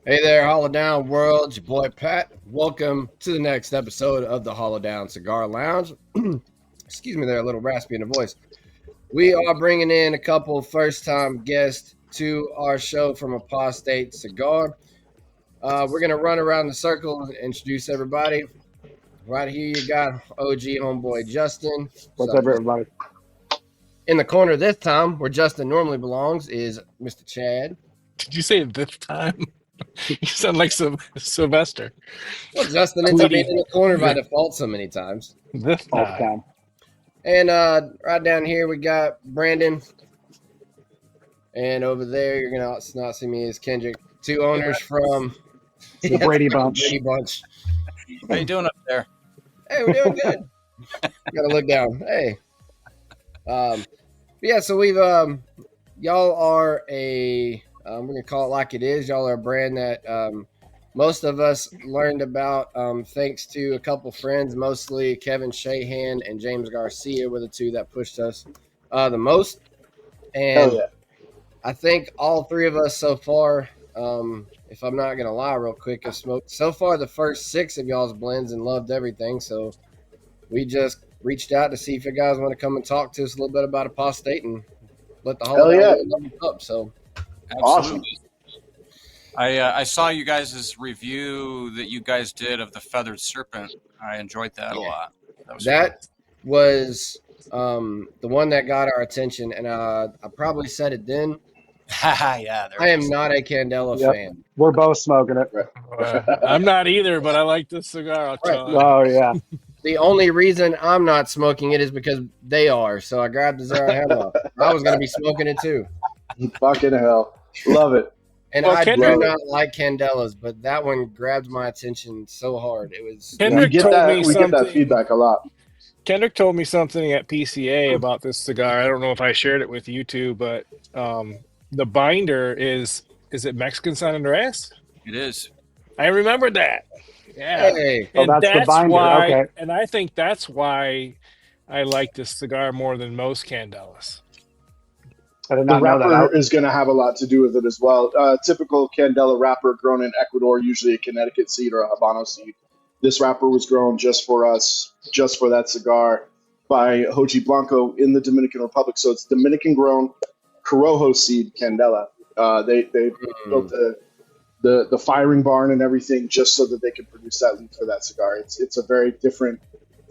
Hey there, Hollow Down world. It's your boy Pat. Welcome to the next episode of the Hollow Down Cigar Lounge. Excuse me, there, a little raspy in the voice. We are bringing in a couple first-time guests to our show from Apostate Cigar. We're gonna run around the circle and introduce everybody. Right here, you got OG homeboy Justin. What's What's up, up, Justin? everybody? In the corner this time, where Justin normally belongs, is Mr. Chad. Did you say it this time? You sound like Sylvester. Well, Justin ends up being Tweety. in the corner by default so many times. This All the time. time. And right down here we got Brandon, and over there you're gonna not see me as Kendrick. Two owners from The Brady Bunch. Brady Bunch. How you doing up there? Hey, we're doing good. Gotta look down. Hey, yeah. So we've y'all are a we're gonna call it like it is. Y'all are a brand that most of us learned about thanks to a couple friends, mostly Kevin Shahan and James Garcia were the two that pushed us the most. And Oh, yeah. I think all three of us so far, if I'm not going to lie real quick, have smoked so far the first 6 of y'all's blends and loved everything. So we just reached out to see if you guys want to come and talk to us a little bit about Apostate and let the whole Hell yeah. up. So Awesome. I saw you guys' review that you guys did of the Feathered Serpent. I enjoyed that a lot. that was the one that got our attention. And I probably said it then. yeah, there I it am is. not a Candela Yep. fan. We're both smoking it. I'm not either, but I like this cigar. I'll tell you. Oh, yeah. The only reason I'm not smoking it is because they are. So I grabbed the Zara Hemlock. I was going to be smoking it too. Fucking hell. Love it. And Well, I Kendrick- do not like Candelas, but that one grabbed my attention so hard. It was Kendrick we get told that, me we get that something. feedback a lot. Kendrick told me something at PCA about this cigar. I don't know if I shared it with you two, but the binder is it Mexican San Andreas? It is. I remembered that. Yeah. hey, Oh, And that's the binder. why, Okay. and I think that's why I like this cigar more than most Candelas. I did The not know that. wrapper is going to have a lot to do with it as well. Typical Candela wrapper grown in Ecuador, usually a Connecticut seed or a Habano seed. This wrapper was grown just for us, just for that cigar, by Hoji Blanco in the Dominican Republic. So it's Dominican grown Corojo seed Candela. They built the firing barn and everything just so that they could produce that leaf for that cigar. It's a very different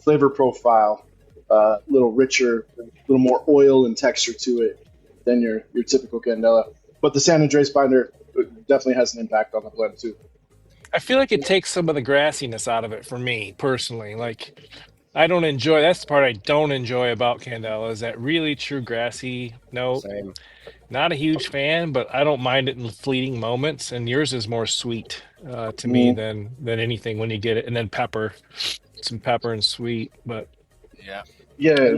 flavor profile, a little richer, a little more oil and texture to it than your typical Candela. But the San Andreas binder definitely has an impact on the blend too. I feel like it takes some of the grassiness out of it for me personally. Like, I don't enjoy, that's the part I don't enjoy about Candela, is that really true grassy note. same. Not a huge fan, but I don't mind it in fleeting moments. And yours is more sweet to me than anything when you get it. And then pepper, some pepper and sweet. But Yeah. Yeah,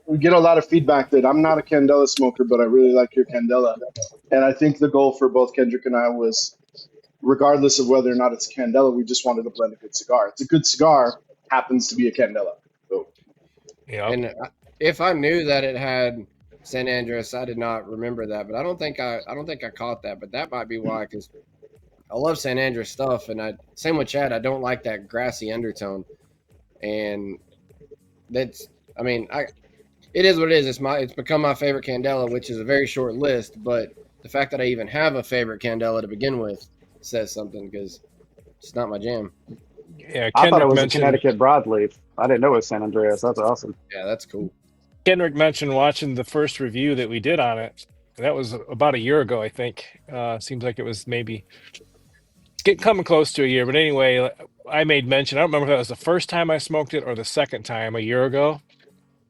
we get a lot of feedback that I'm not a Candela smoker, but I really like your Candela. And I think the goal for both Kendrick and I was, regardless of whether or not it's Candela, we just wanted to blend a good cigar. It's a good cigar, happens to be a Candela. So yeah, And if I knew that it had San Andreas, I did not remember that. But I don't think I caught that. But that might be why, because I love San Andreas stuff, and same with Chad. I don't like that grassy undertone, and that's. I mean, it is what it is. It's become my favorite Candela, which is a very short list. But the fact that I even have a favorite Candela to begin with says something, because it's not my jam. yeah. I thought it was a mentioned Connecticut broadleaf. I didn't know it was San Andreas. That's awesome. Yeah, that's cool. Kendrick mentioned watching the first review that we did on it. That was about a year ago, I think. Seems like it was maybe coming close to a year. But anyway, I made mention. I don't remember if that was the first time I smoked it or the second time a year ago,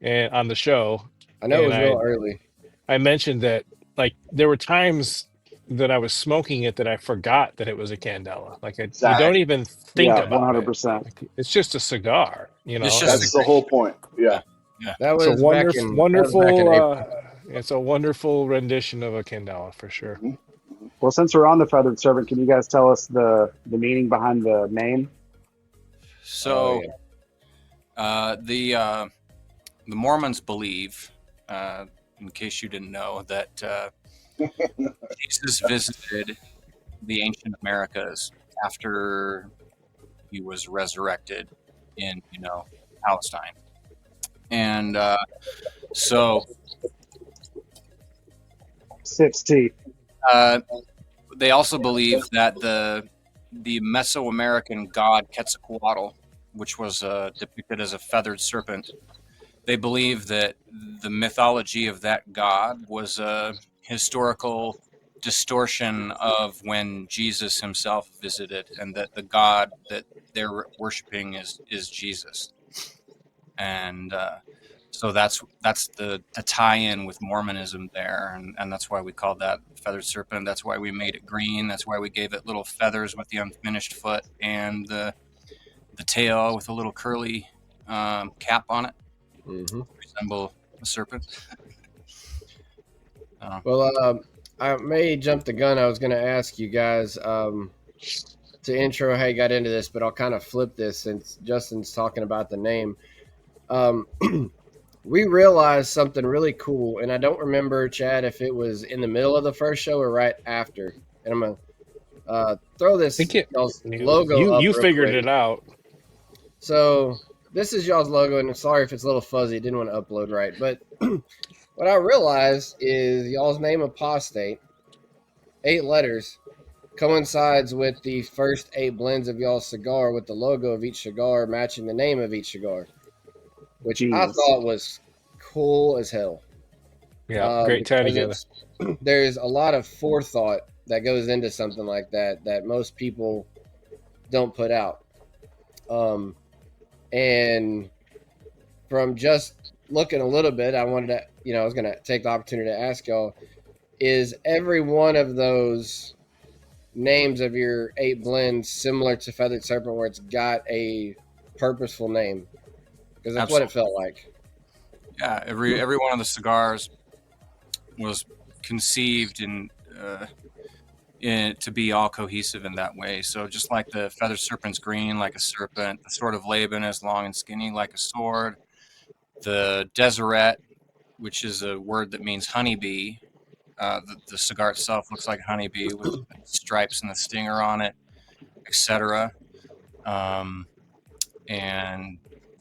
and on the show. I know it was And real early. I mentioned that like there were times that I was smoking it that I forgot that it was a Candela. Like you don't even think Yeah, about 100%. it. Like, it's just a cigar, you know. It's just that's the whole point. Yeah. That It's a was back in April. It's a wonderful rendition of a Candela for sure. Well, since we're on the Feathered Servant, can you guys tell us the meaning behind the name? So Oh, the Mormons believe, in case you didn't know, that Jesus visited the ancient Americas after he was resurrected in, Palestine. And so 6T. they also believe that the Mesoamerican god Quetzalcoatl, which was depicted as a feathered serpent, they believe that the mythology of that god was a historical distortion of when Jesus himself visited, and that the god that they're worshiping is Jesus. And so that's the tie-in with Mormonism there, and that's why we called that feathered serpent. That's why we made it green. That's why we gave it little feathers with the unfinished foot and the tail with a little curly cap on it, resemble a serpent. Well, I may jump the gun. I was going to ask you guys to intro how you got into this, but I'll kind of flip this since Justin's talking about the name. We realized something really cool, and I don't remember, Chad, if it was in the middle of the first show or right after. And I'm going to throw this logo up You real figured quick. it out. So this is y'all's logo, and I'm sorry if it's a little fuzzy. Didn't want to upload right. But what I realized is y'all's name, Apostate, 8 letters, coincides with the first 8 blends of y'all's cigar with the logo of each cigar matching the name of each cigar, which I thought was cool as hell. Yeah, great tie together. There's a lot of forethought that goes into something like that most people don't put out. And from just looking a little bit, I wanted to, I was going to take the opportunity to ask y'all, is every one of those names of your 8 blends similar to Feathered Serpent, where it's got a purposeful name? Because that's what it felt like. Yeah, every one of the cigars was conceived to be all cohesive in that way. So just like the Feathered Serpent's green like a serpent, the Sword of Laban is long and skinny like a sword, the Deseret, which is a word that means honeybee, the cigar itself looks like a honeybee with the stripes and the stinger on it, etc. And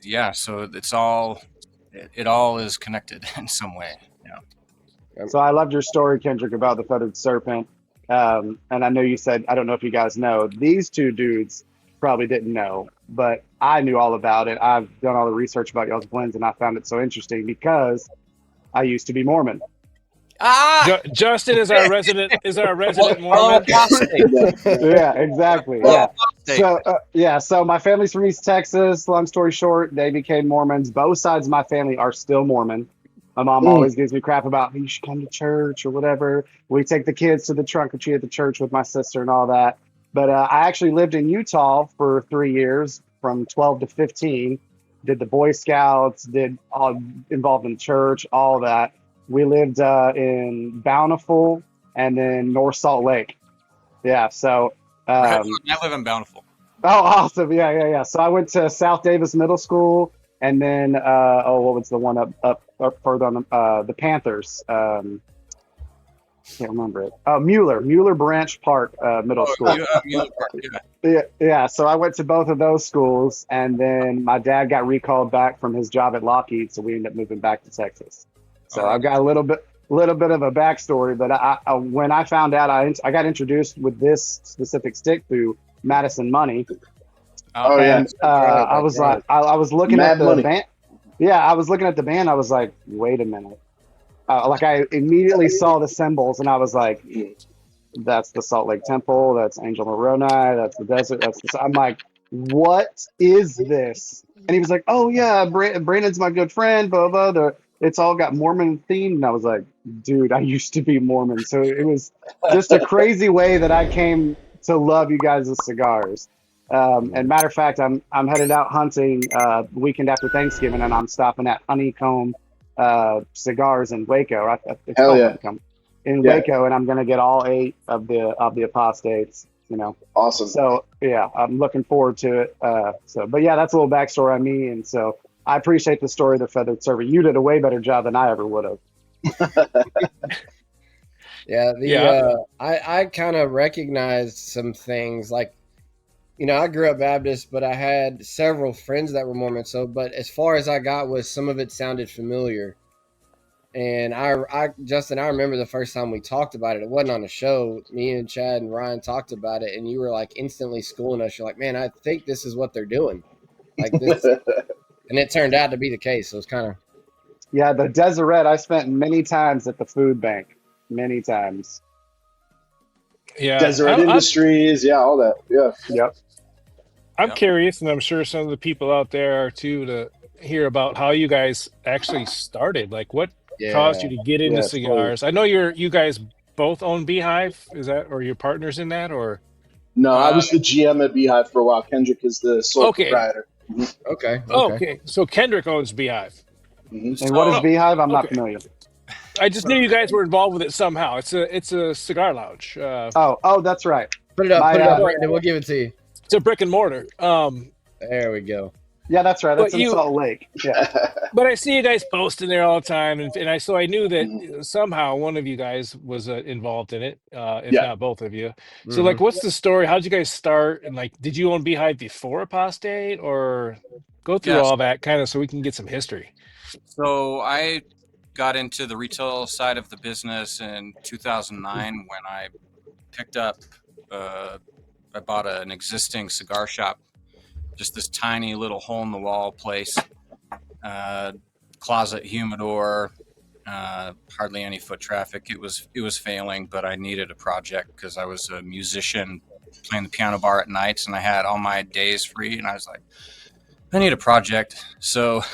yeah, so it all is connected in some way. Yeah. So I loved your story, Kendrick, about the feathered serpent. And I know you said, I don't know if you guys know, these 2 dudes probably didn't know, but I knew all about it. I've done all the research about y'all's blends, and I found it so interesting because I used to be Mormon. Justin is our resident Mormon. Yeah, exactly. Yeah. So my family's from East Texas. Long story short, they became Mormons. Both sides of my family are still Mormon. My mom always gives me crap about you should come to church or whatever. We take the kids to the trunk or treat at the church with my sister and all that. But I actually lived in Utah for 3 years, from 12 to 15. Did the Boy Scouts, did all involved in church, all that. We lived in Bountiful and then North Salt Lake. Yeah, so I live in Bountiful. Oh, awesome! Yeah. So I went to South Davis Middle School, and then what was the one up further on the Panthers? Can't remember it. Mueller Branch Park Middle School. Mueller Park, Yeah. So I went to both of those schools, and then my dad got recalled back from his job at Lockheed, so we ended up moving back to Texas. So I've got a little bit of a backstory, but I when I found out, I got introduced with this specific stick through Madison Money. Oh yeah. I was like, I was looking Mad at the Money. band. Yeah, I was looking at the band. I was like, wait a minute. Like I immediately saw the symbols, and I was like, that's the Salt Lake Temple. That's Angel Moroni. That's the desert. I'm like, what is this? And he was like, oh yeah, Brandon's my good friend. Blah blah. It's all got Mormon themed, and I was like, dude, I used to be Mormon, so it was just a crazy way that I came to love you guys' cigars. And matter of fact, I'm headed out hunting the weekend after Thanksgiving, and I'm stopping at Honeycomb Cigars in Waco. It's Hell called yeah. Honeycomb in Waco, and I'm gonna get all 8 of the apostates. Awesome. So yeah, I'm looking forward to it. But yeah, that's a little backstory on me, and so I appreciate the story of the feathered serpent. You did a way better job than I ever would have. Yeah, Yeah. I kind of recognized some things like, I grew up Baptist, but I had several friends that were Mormon. So, but as far as I got was some of it sounded familiar. And Justin, I remember the first time we talked about it. It wasn't on a show. Me and Chad and Ryan talked about it, and you were like instantly schooling us. You're like, man, I think this is what they're doing. Like this, and it turned out to be the case. So it's kind of Yeah, the Deseret I spent many times at the food bank. Many times. Yeah. Deseret Industries, yeah, all that. Yeah. Yep. I'm Yep. curious, and I'm sure some of the people out there are too, to hear about how you guys actually started. Like, what caused yeah. you to get into Yes, please. cigars? I know you guys both own Beehive. Is that, or your partners in that, or? No, I was the GM at Beehive for a while. Kendrick is the sole Okay. proprietor. Okay. Okay. So Kendrick owns Beehive. Mhm. And what is Oh, Beehive? I'm not okay. familiar. I just knew you guys were involved with it somehow. It's a cigar lounge. Oh, that's right. Put it up, My, Brandon. We'll give it to you. It's a brick and mortar. There we go. Yeah, that's right. That's But in Salt Lake. Yeah. But I see you guys posting there all the time, and I knew that Mhm. somehow one of you guys was involved in it, if Yeah. not both of you. So, Mhm. like, what's the story? How'd you guys start? And like, did you own Beehive before Apostate, or go through Yes. all that kind of so we can get some history? So I got into the retail side of the business in 2009 when I picked up. I bought an existing cigar shop, just this tiny little hole in the wall place, closet, humidor, hardly any foot traffic. It was failing, but I needed a project because I was a musician playing the piano bar at nights, and I had all my days free, and I was like, I need a project. So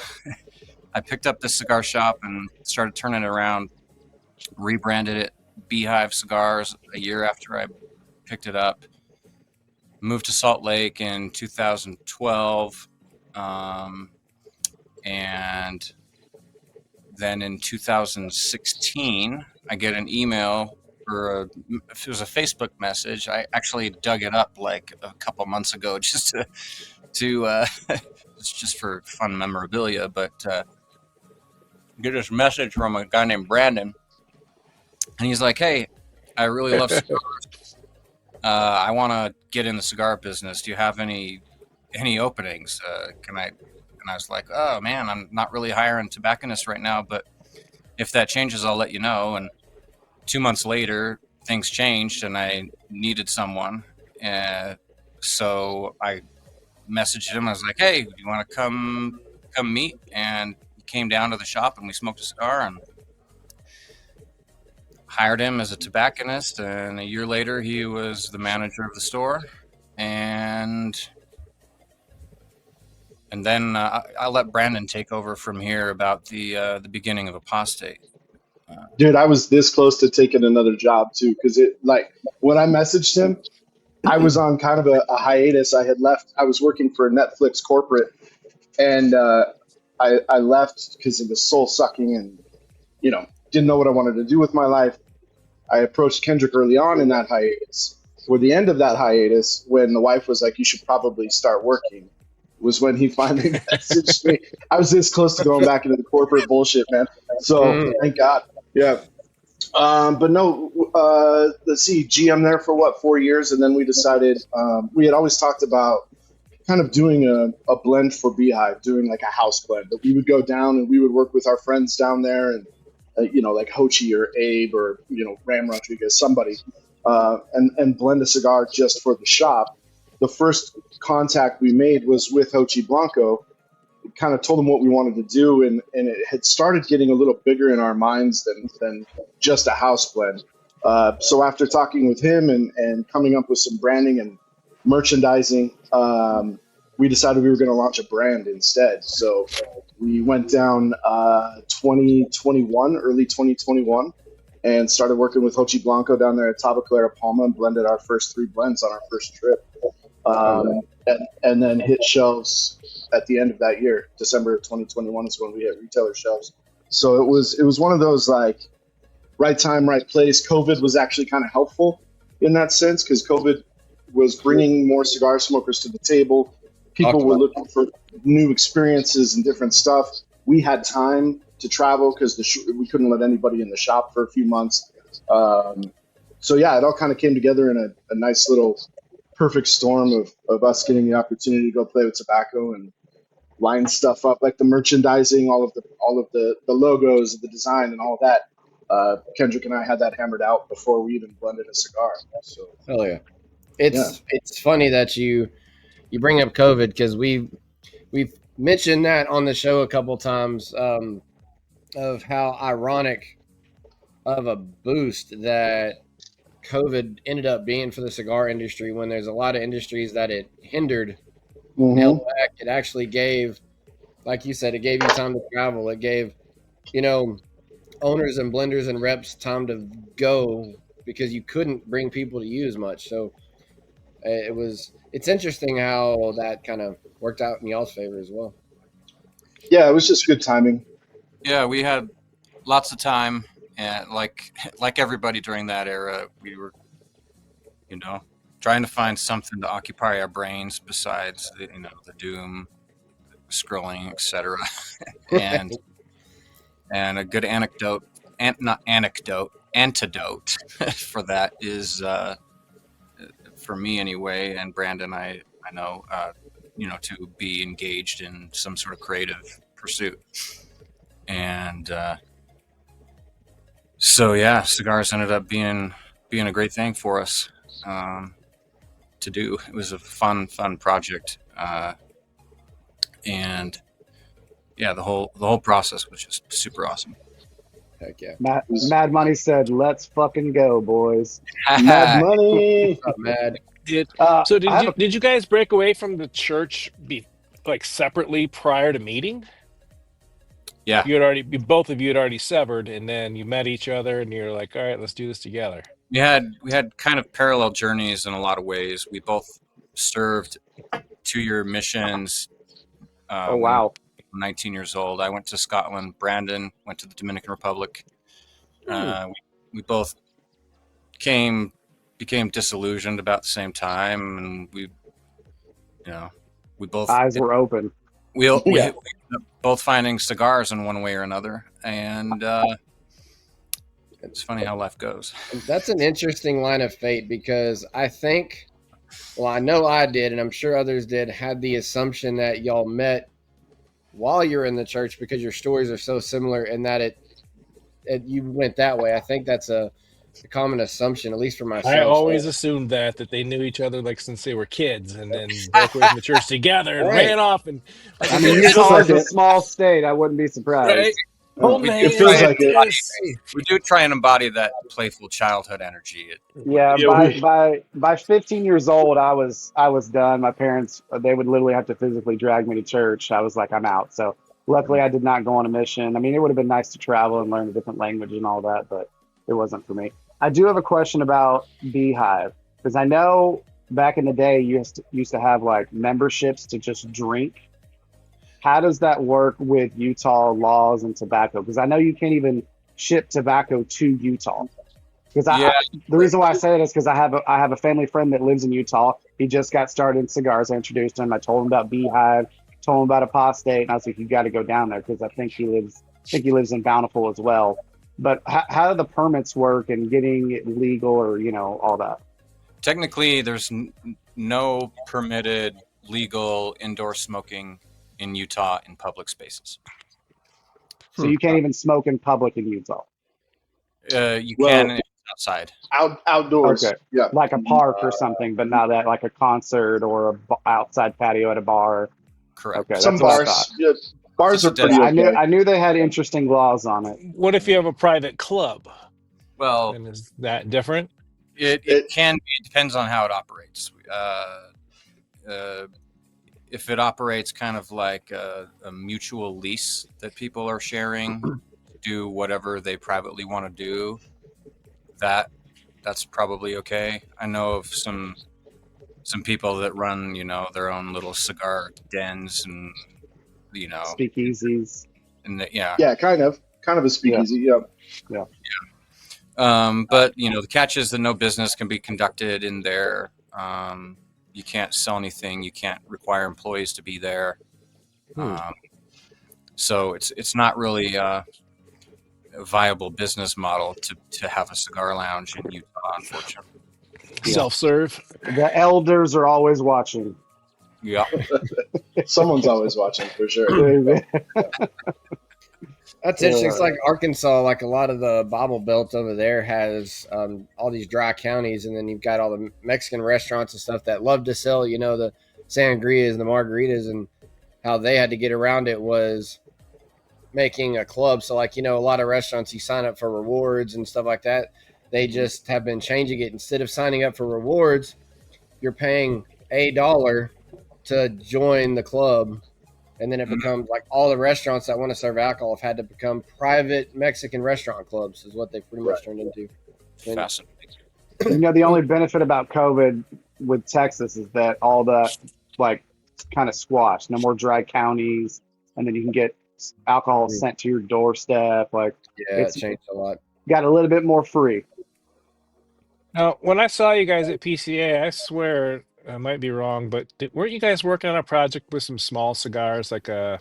I picked up this cigar shop and started turning it around, rebranded it Beehive Cigars a year after I picked it up. Moved to Salt Lake in 2012, and then in 2016, I get an email or it was a Facebook message. I actually dug it up like a couple months ago just to it's just for fun memorabilia, but get this message from a guy named Brandon, and he's like, "Hey, I really love cigars. I want to get in the cigar business. Do you have any openings? Can I?" And I was like, "Oh man, I'm not really hiring tobacconists right now, but if that changes, I'll let you know." And 2 months later, things changed, and I needed someone. So I messaged him. I was like, "Hey, do you want to come meet?" And he came down to the shop, and we smoked a cigar, and hired him as a tobacconist. And a year later, he was the manager of the store. And then I'll let Brandon take over from here about the beginning of Apostate. Dude, I was this close to taking another job too, because it like when I messaged him, I was on kind of a hiatus. I had left. I was working for Netflix corporate, and I left because it was soul sucking, and didn't know what I wanted to do with my life. I approached Kendrick early on in that hiatus. Toward the end of that hiatus, when the wife was like, "You should probably start working," was when he finally messaged me. I was this close to going back into the corporate bullshit, man. So thank God. Yeah. But no, let's see, GM there for 4 years. And then we decided, we had always talked about kind of doing a blend for Beehive, doing like a house blend, but we would go down and we would work with our friends down there and, like Hochi or Abe or, Ram Rodriguez, somebody, and blend a cigar just for the shop. The first contact we made was with Hochi Blanco. Kind of told him what we wanted to do, and it had started getting a little bigger in our minds than just a house blend. So after talking with him and coming up with some branding and merchandising, we decided we were going to launch a brand instead. So we went down 2021, early 2021, and started working with Hochi Blanco down there at Tabacalera Palma and blended our first 3 blends on our first trip. And then hit shelves at the end of that year. December of 2021 is when we hit retailer shelves. So it was one of those like right time, right place. COVID was actually kind of helpful in that sense because COVID was bringing more cigar smokers to the table. People were looking for new experiences and different stuff. We had time to travel because we couldn't let anybody in the shop for a few months. So yeah, it all kind of came together in a nice little perfect storm of us getting the opportunity to go play with tobacco and line stuff up, like the merchandising, all of the logos, the design, and all of that. Kendrick and I had that hammered out before we even blended a cigar. So Hell yeah. yeah. It's funny that you bring up COVID because we've mentioned that on the show a couple times, of how ironic of a boost that COVID ended up being for the cigar industry when there's a lot of industries that it hindered and held Mm-hmm. back. It actually gave, like you said, it gave you time to travel. It gave, you know, owners and blenders and reps time to go because you couldn't bring people to use much. So it's interesting how that kind of worked out in y'all's favor as well. Yeah, it was just good timing. Yeah, we had lots of time, and like everybody during that era, we were, trying to find something to occupy our brains besides the doom, scrolling, etc. and and a good anecdote, and not anecdote, antidote for that is, for me anyway, and Brandon, I know, to be engaged in some sort of creative pursuit. And so yeah, cigars ended up being a great thing for us to do. It was a fun project, and yeah, the whole process was just super awesome. Heck yeah. Mad Money said, "Let's fucking go, boys." Mad money. Not mad. So I have a did you guys break away from the church like separately prior to meeting? Yeah, Both of you had already severed, and then you met each other, and you're like, all right, let's do this together. we had kind of parallel journeys in a lot of ways. We both served 2-year missions. oh When wow, 19 years old, I went to Scotland. Brandon went to the Dominican Republic. We both became disillusioned about the same time, and we both eyes were open. we Yeah. ended up both finding cigars in one way or another, and it's funny how life goes. That's an interesting line of fate because I think, well, I know I did, and I'm sure others did, had the assumption that y'all met while you're in the church because your stories are so similar and that it you went that way. I think that's a common assumption, at least for myself. I always assumed that they knew each other like since they were kids, and then broke away from the church together and Right. ran off. And like I mean, It feels Utah is like a it. small state. I wouldn't be surprised. right, Yeah. holding We do It hands. feels try like it. We do try and embody that playful childhood energy. Yeah, Yeah, by 15 years old, I was done. My parents, they would literally have to physically drag me to church. I was like, I'm out. So luckily, I did not go on a mission. I mean, it would have been nice to travel and learn a different language and all that, but it wasn't for me. I do have a question about Beehive because I know back in the day you used to have like memberships to just drink. How does that work with Utah laws and tobacco? Because I know you can't even ship tobacco to Utah. Because Yeah, the reason why I say that is because I have a family friend that lives in Utah. He just got started in cigars. I introduced him. I told him about Beehive, told him about Apostate, and I was like, "You got to go down there," because I think he lives in Bountiful as well. But how do the permits work and getting it legal, or all that? technically, there's no permitted legal indoor smoking in Utah in public spaces. So you can't even smoke in public in Utah. You Well, can outside. outdoors. Okay, Yeah. like a park or something, but not at like a concert or a outside patio at a bar. Correct. Okay, Some that's what I thought. bars. Yeah, bars are pretty I okay. knew they had interesting laws on it. What if you have a private club? Well, And is that different? it can be. It depends on how it operates. If it operates kind of like a mutual lease that people are sharing, do whatever they privately want to do, that's probably okay. I know of some people that run, their own little cigar dens, and Speakeasies. yeah. Yeah, kind of a speakeasy. Yeah. Yeah. But the catch is that no business can be conducted in there. You can't sell anything. You can't require employees to be there. So it's not really viable business model to have a cigar lounge in Utah, unfortunately. Yeah. Self-serve. The elders are always watching. Yeah. Someone's always watching for sure. That's interesting. It's like Arkansas, like a lot of the Bible Belt over there has all these dry counties, and then you've got all the Mexican restaurants and stuff that love to sell, the sangrias and the margaritas, and how they had to get around it was making a club. So, like, a lot of restaurants, you sign up for rewards and stuff like that. They just have been changing it. Instead of signing up for rewards, you're paying $1 to join the club. And then it becomes like all the restaurants that want to serve alcohol have had to become private Mexican restaurant clubs, is what they've pretty much turned into. Fascinating. The only benefit about COVID with Texas is that all the kind of squashed. No more dry counties, and then you can get alcohol sent to your doorstep. It changed a lot. Got a little bit more free. Now, when I saw you guys at PCA, I swear I might be wrong, but weren't you guys working on a project with some small cigars, like a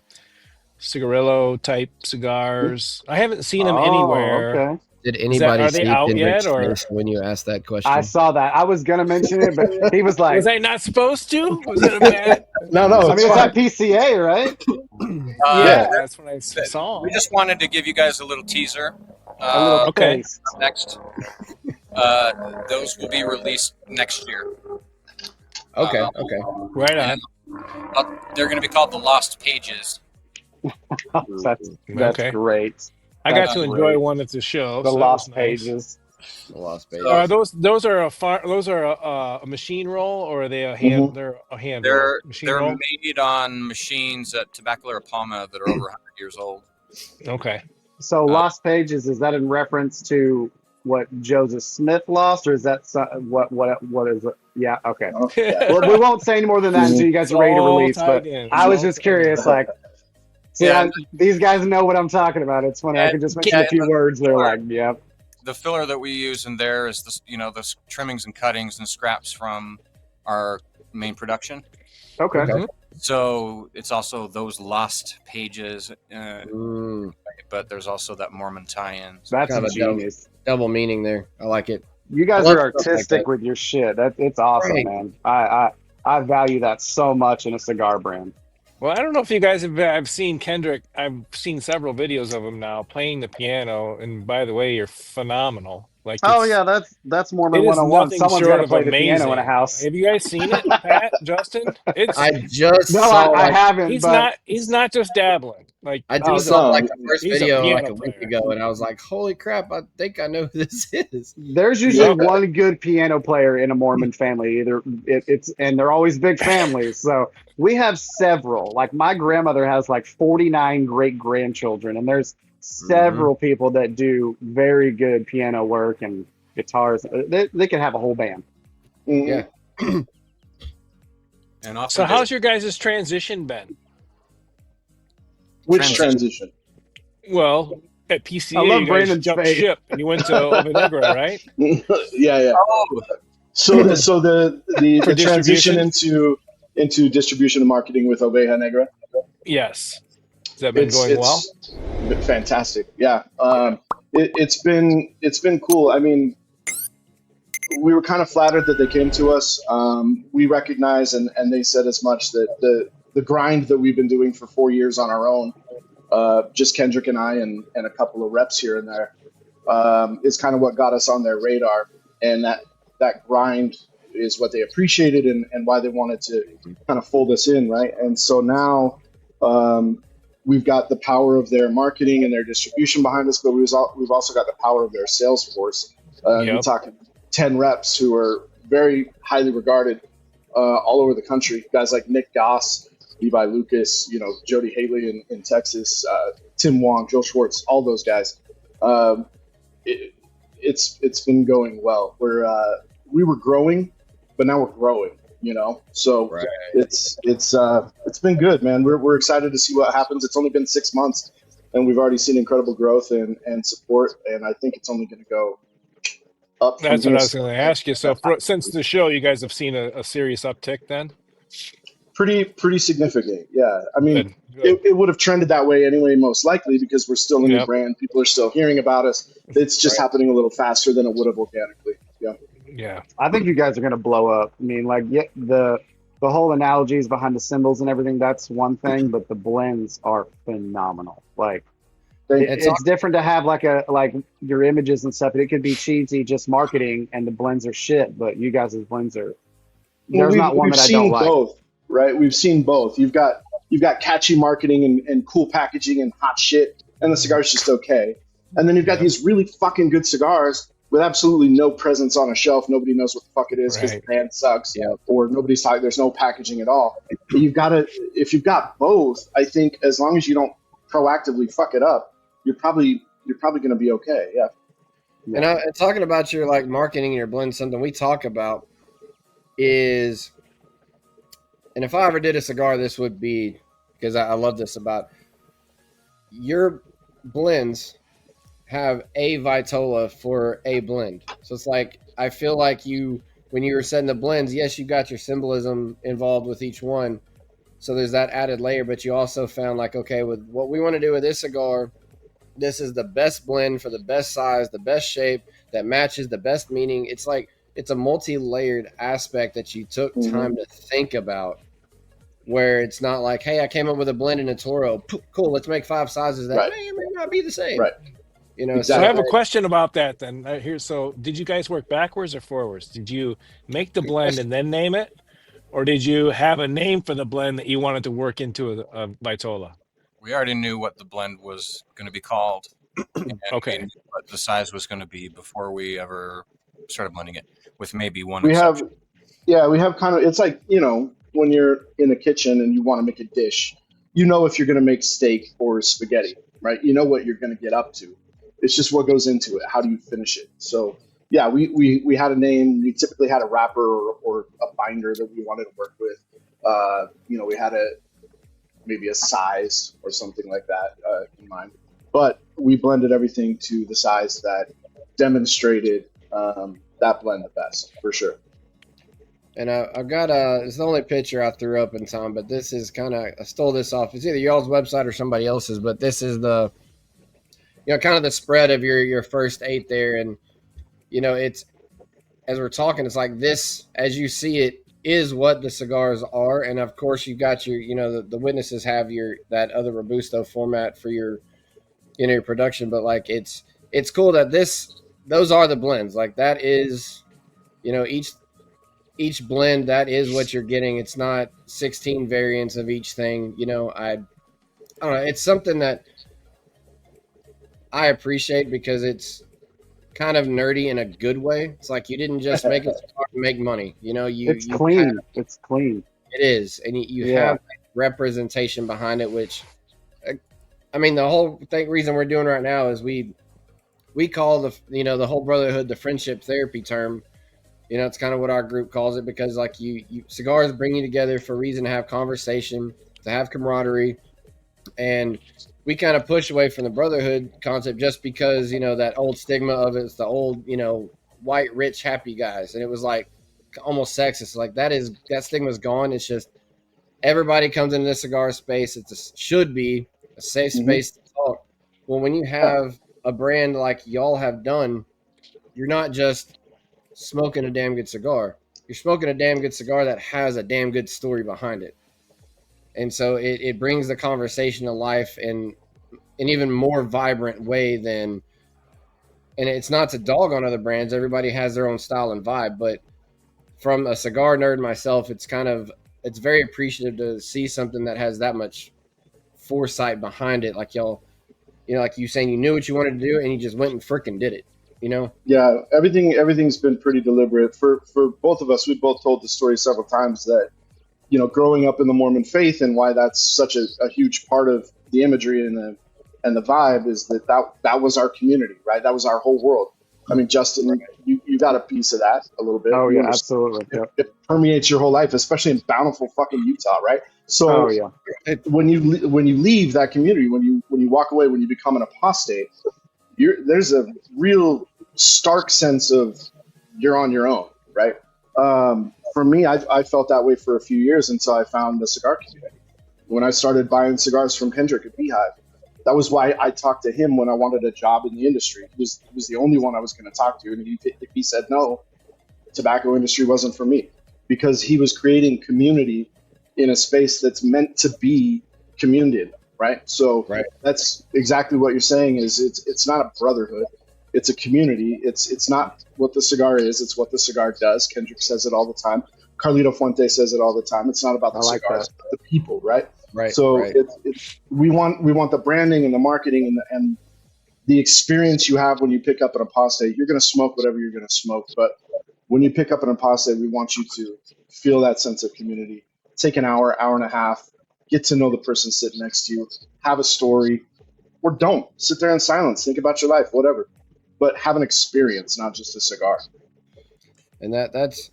cigarillo type cigars? I haven't seen them anywhere. Okay. Did anybody are they see out Kendrick's yet, or face when you asked that question? I saw that. I was gonna mention it, but he was like, was I not supposed to? Was it a bad? No, I mean, it's fine. at PCA, right? Yeah, that's what I saw. We just wanted to give you guys a little teaser. A little Okay. taste. Next, those will be released next year. Okay. Right on. They're going to be called the Lost Pages. That's Okay. great. I got to That's enjoy great. one at the show. The so that Lost was nice. Pages. The Lost Pages. Those are a machine roll, or are they a hand? They're a hand roll. Machine They're roll. made on machines at Tabacalera Palma that are over 100 years old. Okay. So Lost Pages, is that in reference to what Joseph Smith lost, or is that what is it? Yeah, okay. Well, we won't say any more than that until you guys are ready to all release. tied But in. I was It's all just tied curious, these guys know what I'm talking about. It's funny. I could just mention a few words. They're like, yep. The filler that we use in there is the trimmings and cuttings and scraps from our main production. Okay. So it's also those Lost Pages, but there's also that Mormon tie-in. That's Kind of a genius. double meaning there. I like it. You guys I love are stuff like artistic that. with your shit. It's awesome, Right. man. I value that so much in a cigar brand. Well, I don't know if you guys have. I've seen Kendrick. I've seen several videos of him now playing the piano. And by the way, you're phenomenal. Like, Oh yeah, that's Mormon it is 101. nothing Someone's got short to of play the amazing. piano in a house. Have you guys seen it, Pat, Justin? It's I just No, saw I haven't. he's not just dabbling. Like, I Oh, just saw no. like the first He's a video like piano a week player. ago, and I was like, "Holy crap! I think I know who this is." There's usually one good piano player in a Mormon family. And they're always big families. So we have several. Like my grandmother has like 49 great grandchildren, and there's several people that do very good piano work and guitars. They could have a whole band. Yeah. And often so how's your guys' transition been? Which transition? Well, at PCA, I love you guys Brandon's jumped face. ship and you went to Negra, right? Yeah. So the For transition distribution? into distribution and marketing with Oveja Negra. Yes. Has that been going well? Been fantastic. Yeah. It's been cool. I mean, we were kind of flattered that they came to us. We recognize, and they said as much, that the grind that we've been doing for 4 years on our own, just Kendrick and I and a couple of reps here and there, is kind of what got us on their radar. And that grind is what they appreciated and why they wanted to kind of fold us in, right? And so now we've got the power of their marketing and their distribution behind us, but we've also got the power of their sales force. We're talking 10 reps who are very highly regarded all over the country. Guys like Nick Goss, Levi Lucas, Jody Haley in Texas, Tim Wong, Joe Schwartz, all those guys. It's been going well. We were growing, but now we're growing. So Right. it's been good, man. We're excited to see what happens. It's only been 6 months, and we've already seen incredible growth and support. And I think it's only going to go up. That's what I was going to ask you. So since the show, you guys have seen a serious uptick then? Pretty significant. Yeah. I mean, Good. it would have trended that way anyway, most likely, because we're still a new Yep. brand. People are still hearing about us. It's just Right. happening a little faster than it would have organically. Yeah. Yeah. I think you guys are gonna blow up. I mean, like, yeah, the whole analogies behind the symbols and everything, that's one thing, but the blends are phenomenal. Like, Thank It's it's different to have like your images and stuff. It could be cheesy, just marketing, and the blends are shit. But you guys' blends are. Well, There's not one we've that I don't seen like. both, right? We've seen both. You've got catchy marketing and cool packaging and hot shit, and the cigar's just okay. And then you've got Yeah. these really fucking good cigars with absolutely no presence on a shelf. Nobody knows what the fuck it is because the Right. brand sucks, Yeah. or nobody's talking. There's no packaging at all. But if you've got both, I think as long as you don't proactively fuck it up, you're probably going to be okay. Yeah. And talking about your like marketing your blend, something we talk about is, and if I ever did a cigar, this would be because I love this about your blends have a vitola for a blend. So it's like I feel like when you were setting the blends, yes, you got your symbolism involved with each one. So there's that added layer, but you also found like, okay, with what we want to do with this cigar, this is the best blend for the best size, the best shape that matches the best meaning. It's like it's a multi-layered aspect that you took time to think about, where it's not like, hey, I came up with a blend in a Toro. Cool, let's make 5 sizes that may or may not be the same. Right. You know, So I Exactly. have a question about that then. So did you guys work backwards or forwards? Did you make the blend and then name it? Or did you have a name for the blend that you wanted to work into a Vitola? We already knew what the blend was going to be called, and Okay. we knew what the size was going to be before we ever started blending it, with maybe one We exception. we have kind of, it's like, when you're in a kitchen and you want to make a dish, if you're going to make steak or spaghetti, right? You know what you're going to get up to. It's just what goes into it. How do you finish it? So yeah, we had a name. We typically had a wrapper or a binder that we wanted to work with. We had maybe a size or something like that in mind, but we blended everything to the size that demonstrated that blend the best, for sure. And I've got it's the only picture I threw up in time, but this is kind of, I stole this off. It's either y'all's website or somebody else's, but this is the, kind of the spread of your first 8 there. And, it's, as we're talking, it's like this, as you see it, is what the cigars are. And of course you've got your, the witnesses have that other Robusto format for your, your production, but like, it's cool that those are the blends. Like that is, each blend, that is what you're getting. It's not 16 variants of each thing. I don't know. It's something that I appreciate because it's kind of nerdy in a good way. It's like you didn't just make it to make money. It's clean. It's clean. It is, and you have representation behind it. Which, I mean, the whole reason we're doing right now is we call the whole brotherhood the friendship therapy term. It's kind of what our group calls it because like you cigars bring you together for a reason to have conversation, to have camaraderie, and we kind of push away from the brotherhood concept just because that old stigma of it's the old white rich happy guys, and it was like almost sexist. Like that stigma's gone. It's just everybody comes into the cigar space. Should be a safe space to talk. Well, when you have a brand like y'all have done, you're not just smoking a damn good cigar. You're smoking a damn good cigar that has a damn good story behind it. And so it brings the conversation to life in an even more vibrant way than, and it's not to dog on other brands. Everybody has their own style and vibe, but from a cigar nerd myself, it's very appreciative to see something that has that much foresight behind it. Like y'all, like you saying you knew what you wanted to do and you just went and freaking did it. Yeah, everything's been pretty deliberate for both of us. We both told the story several times that growing up in the Mormon faith and why that's such a huge part of the imagery and the vibe is that was our community, right? That was our whole world. I mean, Justin, you got a piece of that a little bit. Oh yeah, absolutely. It permeates your whole life, especially in bountiful fucking Utah, right? So when you leave that community, when you walk away, when you become an apostate, there's a real stark sense of you're on your own, right? for me, I felt that way for a few years until I found the cigar community. When I started buying cigars from Kendrick at Beehive, that was why I talked to him when I wanted a job in the industry. He was the only one I was going to talk to, and if he said no, tobacco industry wasn't for me, because he was creating community in a space that's meant to be community, right? So that's exactly what you're saying. Is it's not a brotherhood, it's a community. It's not what the cigar is, it's what the cigar does. Kendrick says it all the time. Carlito Fuente says it all the time. It's not about the cigars, but the people, right? Right. So we want the branding and the marketing and the experience you have when you pick up an Apostate. You're going to smoke whatever you're going to smoke, but when you pick up an Apostate, we want you to feel that sense of community. Take an hour, hour and a half, get to know the person sitting next to you, have a story, or don't. Sit there in silence, think about your life, whatever. But have an experience, not just a cigar. And that's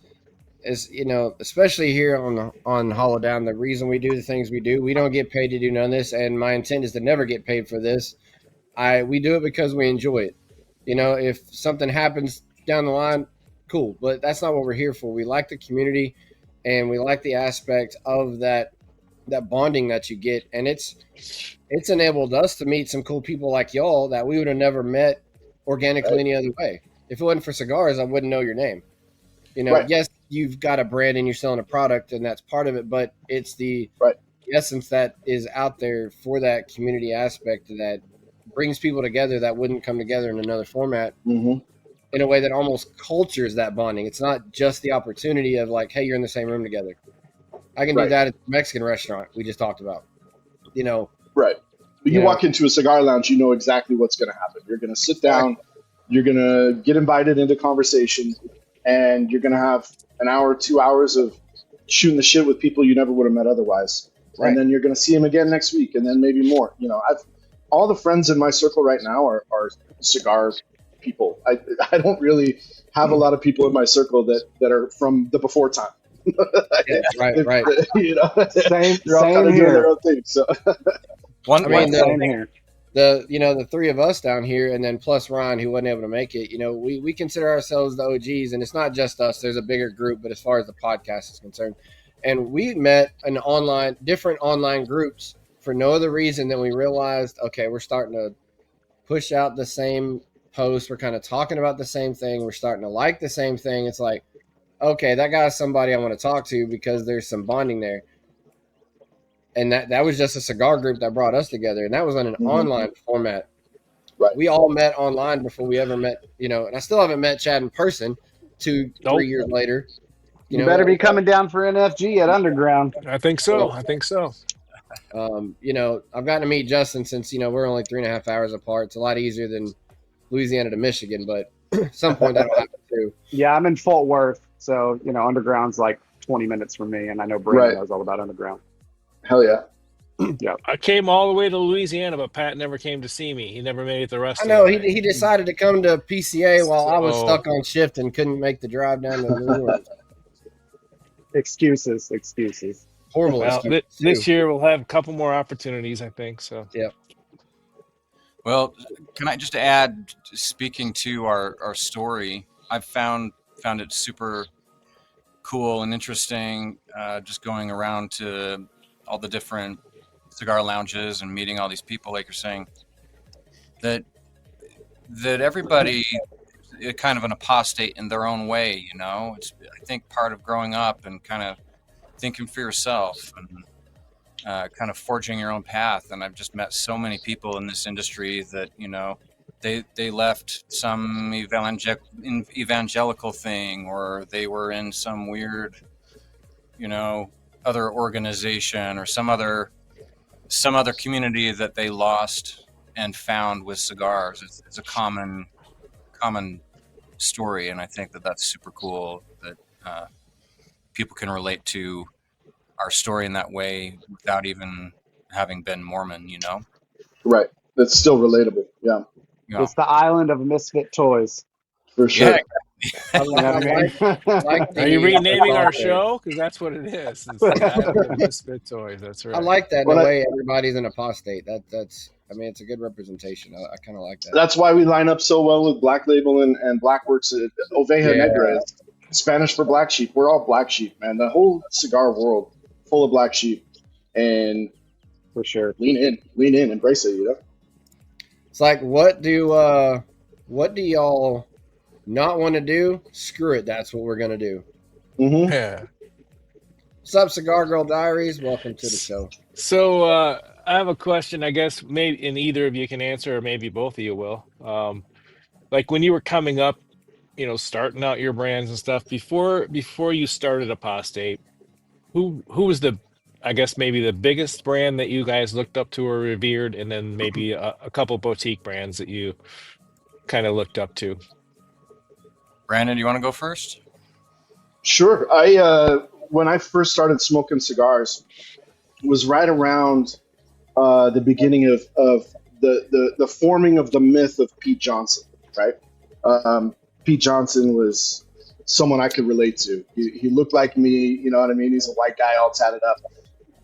especially here on Hollow Down, the reason we do the things we do, we don't get paid to do none of this, and my intent is to never get paid for this. We do it because we enjoy it. If something happens down the line, cool, but that's not what we're here for. We like the community, and we like the aspect of that bonding that you get, and it's enabled us to meet some cool people like y'all that we would have never met organically any other way. If it wasn't for cigars, I wouldn't know your name. Yes, you've got a brand and you're selling a product, and that's part of it, but it's the essence that is out there for that community aspect that brings people together that wouldn't come together in another format. Mm-hmm. In a way that almost cultures that bonding. It's not just the opportunity of like, hey, you're in the same room together. I can do that at the Mexican restaurant we just talked about. Right. But you walk into a cigar lounge, you know exactly what's going to happen. You're going to sit down, you're going to get invited into conversation, and you're going to have an hour, 2 hours of shooting the shit with people you never would have met otherwise. Right. And then you're going to see them again next week, and then maybe more. All the friends in my circle right now are cigar people. I don't really have a lot of people in my circle that are from the before time. Right. They're all Same kind of doing here. their own thing. So the three of us down here, and then plus Ryan, who wasn't able to make it. We consider ourselves the OGs, and it's not just us. There's a bigger group, but as far as the podcast is concerned, and we met in different online groups for no other reason than we realized, okay, we're starting to push out the same posts. We're kind of talking about the same thing. We're starting to like the same thing. It's like, okay, that guy's somebody I want to talk to because there's some bonding there. And that was just a cigar group that brought us together. And that was on an online format. Right. We all met online before we ever met, and I still haven't met Chad in person 3 years later. You better be coming down for NFG at Underground. I think so. I've gotten to meet Justin since, we're only 3.5 hours apart. It's a lot easier than Louisiana to Michigan, but at some point that'll happen too. Yeah, I'm in Fort Worth. So, Underground's like 20 minutes from me, and I know Brandon knows all about Underground. Hell yeah. Yeah. I came all the way to Louisiana, but Pat never came to see me. He never made it the rest of the way. way. He decided to come to PCA while I was stuck on shift and couldn't make the drive down to New Orleans. Excuses. Horrible excuses. This year we'll have a couple more opportunities, I think. So. Yep. Well, can I just add, speaking to our story, I've found it super cool and interesting, just going around to all the different cigar lounges and meeting all these people, like you're saying, that everybody is kind of an apostate in their own way. It's, I think, part of growing up and kind of thinking for yourself and kind of forging your own path. And I've just met so many people in this industry that they left some evangelical thing, or they were in some weird other organization or some other community that they lost and found with cigars. It's a common story, and I think that's super cool that people can relate to our story in that way without even having been Mormon. Right. That's still relatable. Yeah. It's the island of misfit toys. For sure. Yeah. Are you renaming our show? Because that's what it is. It's the island of misfit toys. That's right. I like that in a way everybody's an apostate. That's it's a good representation. I kind of like that. That's why we line up so well with Black Label and Blackworks. Oveja Negra is Spanish for black sheep. We're all black sheep, man. The whole cigar world full of black sheep, and For sure. lean in, embrace it. You know. It's like, what do y'all not want to do? Screw it. That's what we're gonna do. Mm-hmm. Yeah. What's up, Cigar Girl Diaries? Welcome to the show. So I have a question, I guess maybe and either of you can answer, or maybe both of you will. Like when you were coming up, starting out your brands and stuff, before you started Apostate, who was I guess maybe the biggest brand that you guys looked up to or revered, and then maybe a couple boutique brands that you kind of looked up to? Brandon, you want to go first? Sure. When I first started smoking cigars, it was right around the beginning of the forming of the myth of Pete Johnson, right? Pete Johnson was someone I could relate to. He looked like me, you know what I mean? He's a white guy all tatted up,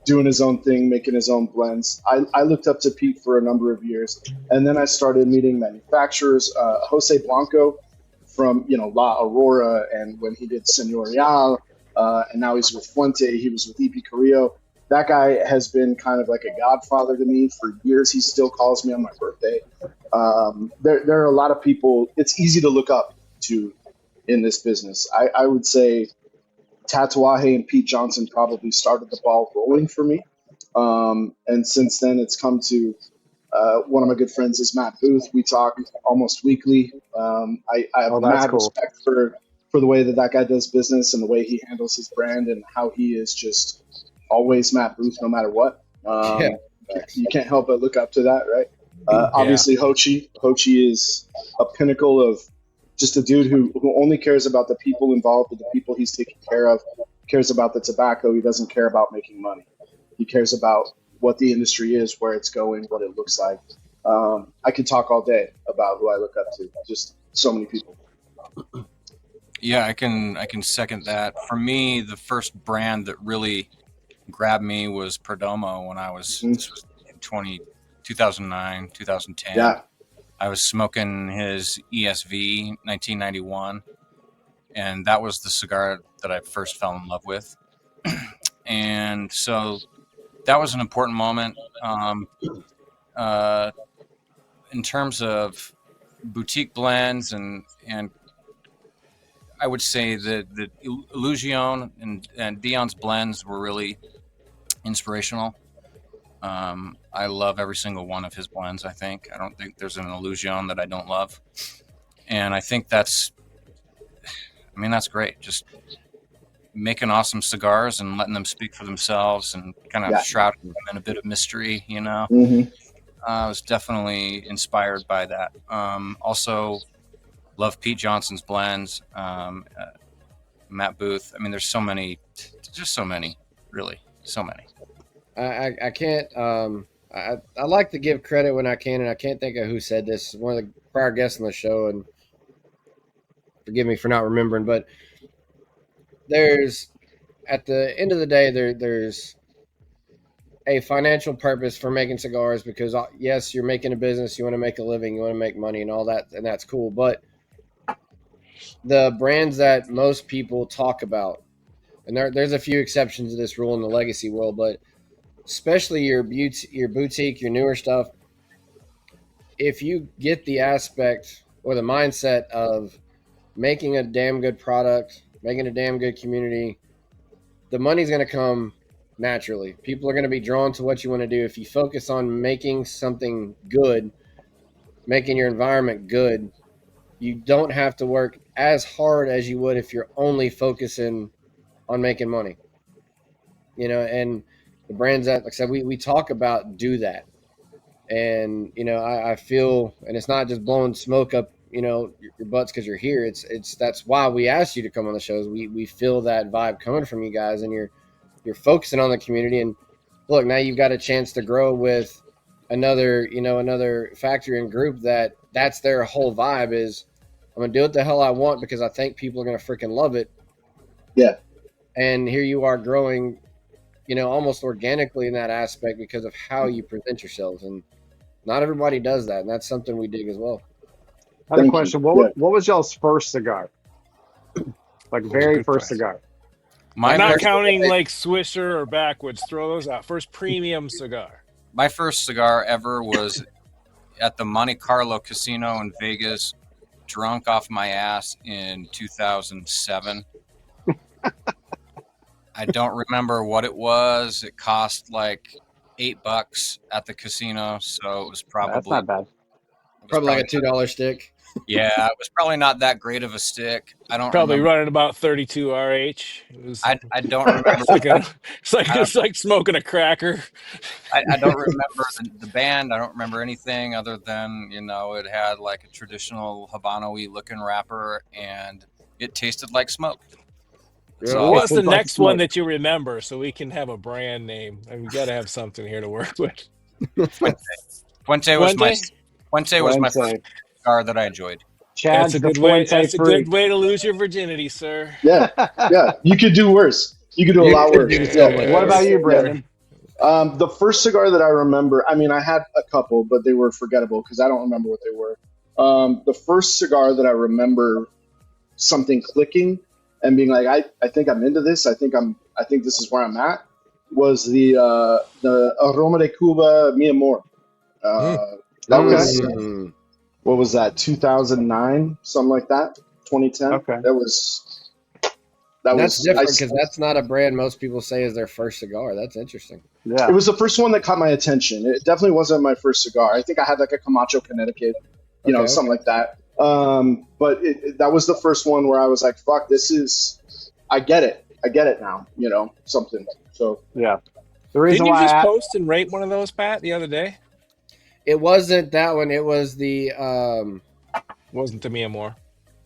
doing his own thing, making his own blends. I looked up to Pete for a number of years, and then I started meeting manufacturers. Jose Blanco from La Aurora, and when he did Señorial, and now he's with Fuente. He was with EP Carrillo. That guy has been kind of like a godfather to me for years. He still calls me on my birthday. There are a lot of people it's easy to look up to in this business. I would say Tatuaje and Pete Johnson probably started the ball rolling for me. And since then, it's come to one of my good friends is Matt Booth. We talk almost weekly. I have mad respect for the way that guy does business and the way he handles his brand and how he is just always Matt Booth no matter what. You can't help but look up to that, right? Obviously, Hochi is a pinnacle of just a dude who only cares about the people involved with the people he's taking care of, cares about the tobacco. He doesn't care about making money. He cares about what the industry is, where it's going, what it looks like. I could talk all day about who I look up to. Just so many people. Yeah, I can second that. For me, the first brand that really grabbed me was Perdomo when I was, this was in 2009, 2010. Yeah. I was smoking his ESV 1991, and that was the cigar that I first fell in love with. And so that was an important moment. In terms of boutique blends, and I would say that the Illusion and Dion's blends were really inspirational. I love every single one of his blends. I don't think there's an Illusion that I don't love, and I think that's great. Just making awesome cigars and letting them speak for themselves, and kind of shrouding them in a bit of mystery. I was definitely inspired by that. Also, love Pete Johnson's blends. Matt Booth. I mean, there's so many, really, so many. I can't. I like to give credit when I can, and I can't think of who said this. One of the prior guests on the show, and forgive me for not remembering, but there's at the end of the day, there's a financial purpose for making cigars, because yes, you're making a business, you want to make a living, you want to make money and all that, and that's cool. But the brands that most people talk about, and there's a few exceptions to this rule in the legacy world, but especially your boutique, your newer stuff, if you get the aspect or the mindset of making a damn good product, making a damn good community, the money's going to come naturally. People are going to be drawn to what you want to do. If you focus on making something good, making your environment good, you don't have to work as hard as you would if you're only focusing on making money. And the brands that, like I said, we talk about do that. And, I feel, and it's not just blowing smoke up, your butts because you're here. It's that's why we asked you to come on the shows. We feel that vibe coming from you guys, and you're focusing on the community. And look, now you've got a chance to grow with another factory and group that's their whole vibe is, I'm going to do what the hell I want because I think people are going to freaking love it. Yeah. And here you are growing, almost organically in that aspect because of how you present yourselves. And not everybody does that. And that's something we dig as well. I had a question. What was y'all's first cigar? Like very Good first price. cigar. My I'm not first, counting like Swisher or Backwoods. Throw those out. First premium cigar. my first cigar ever was at the Monte Carlo Casino in Vegas, drunk off my ass in 2007. I don't remember what it was. It cost like $8 at the casino, so it was probably That's not bad. Probably like a $2 stick. Yeah, it was probably not that great of a stick. I don't Probably remember. running about 32 RH. It was. I don't remember. It's like smoking a cracker. I don't remember the band. I don't remember anything other than it had like a traditional Habano-y looking wrapper, and it tasted like smoke. Yeah. So What's the Tastes like next one smoke. that you remember so we can have a brand name? I mean, we got to have something here to work with. Fuente was my Fuente. first cigar that I enjoyed. Chad's That's a the good way. Fuente That's a freak. good way to lose your virginity, sir. Yeah, yeah. You could do worse. You could do a You lot could worse. do so much What about worse. you, Brandon? The first cigar that I remember, I mean, I had a couple, but they were forgettable because I don't remember what they were. The first cigar that I remember something clicking and being like, I think I'm into this. I think this is where I'm at. Was the Aroma de Cuba Mi Amor. That was Mm. what was that? 2009, something like that. 2010. Okay. That's different because that's not a brand most people say is their first cigar. That's interesting. Yeah. It was the first one that caught my attention. It definitely wasn't my first cigar. I think I had like a Camacho, Connecticut, something like that. But that was the first one where I was like, fuck, I get it. I get it now, something. So Yeah. The reason Didn't you why just post and rate one of those, Pat, the other day? It wasn't that one. It was the Wasn't the Mia Moore?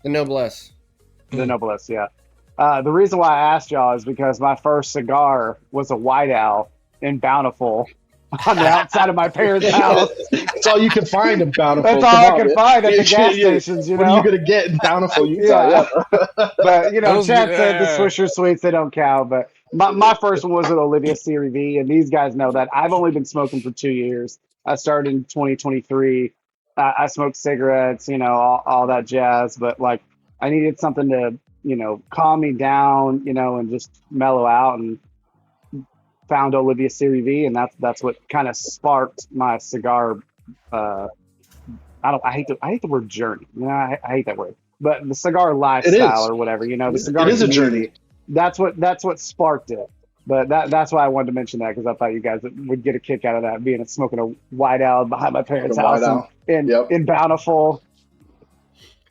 Noblesse. the Noblesse, yeah. The reason why I asked y'all is because my first cigar was a White Owl in Bountiful on the outside of my parents' house. that's all you can find in Bountiful. That's all I could find at the gas stations, What are you going to get in Bountiful, Utah? Yeah. But, Those- Chad said the Swisher Sweets, they don't count. But my first one was an Olivia CRV, and these guys know that. I've only been smoking for 2 years. I started in 2023. I smoked cigarettes, all that jazz. But, I needed something to, calm me down, and just mellow out, and found Olivia CRV, and that's what kind of sparked my cigar. I hate the word journey. I hate that word, but the cigar lifestyle or whatever. The cigar. It is a community, journey. That's what sparked it. But that's why I wanted to mention that, because I thought you guys would get a kick out of that, smoking a White Owl behind my parents' house in Bountiful.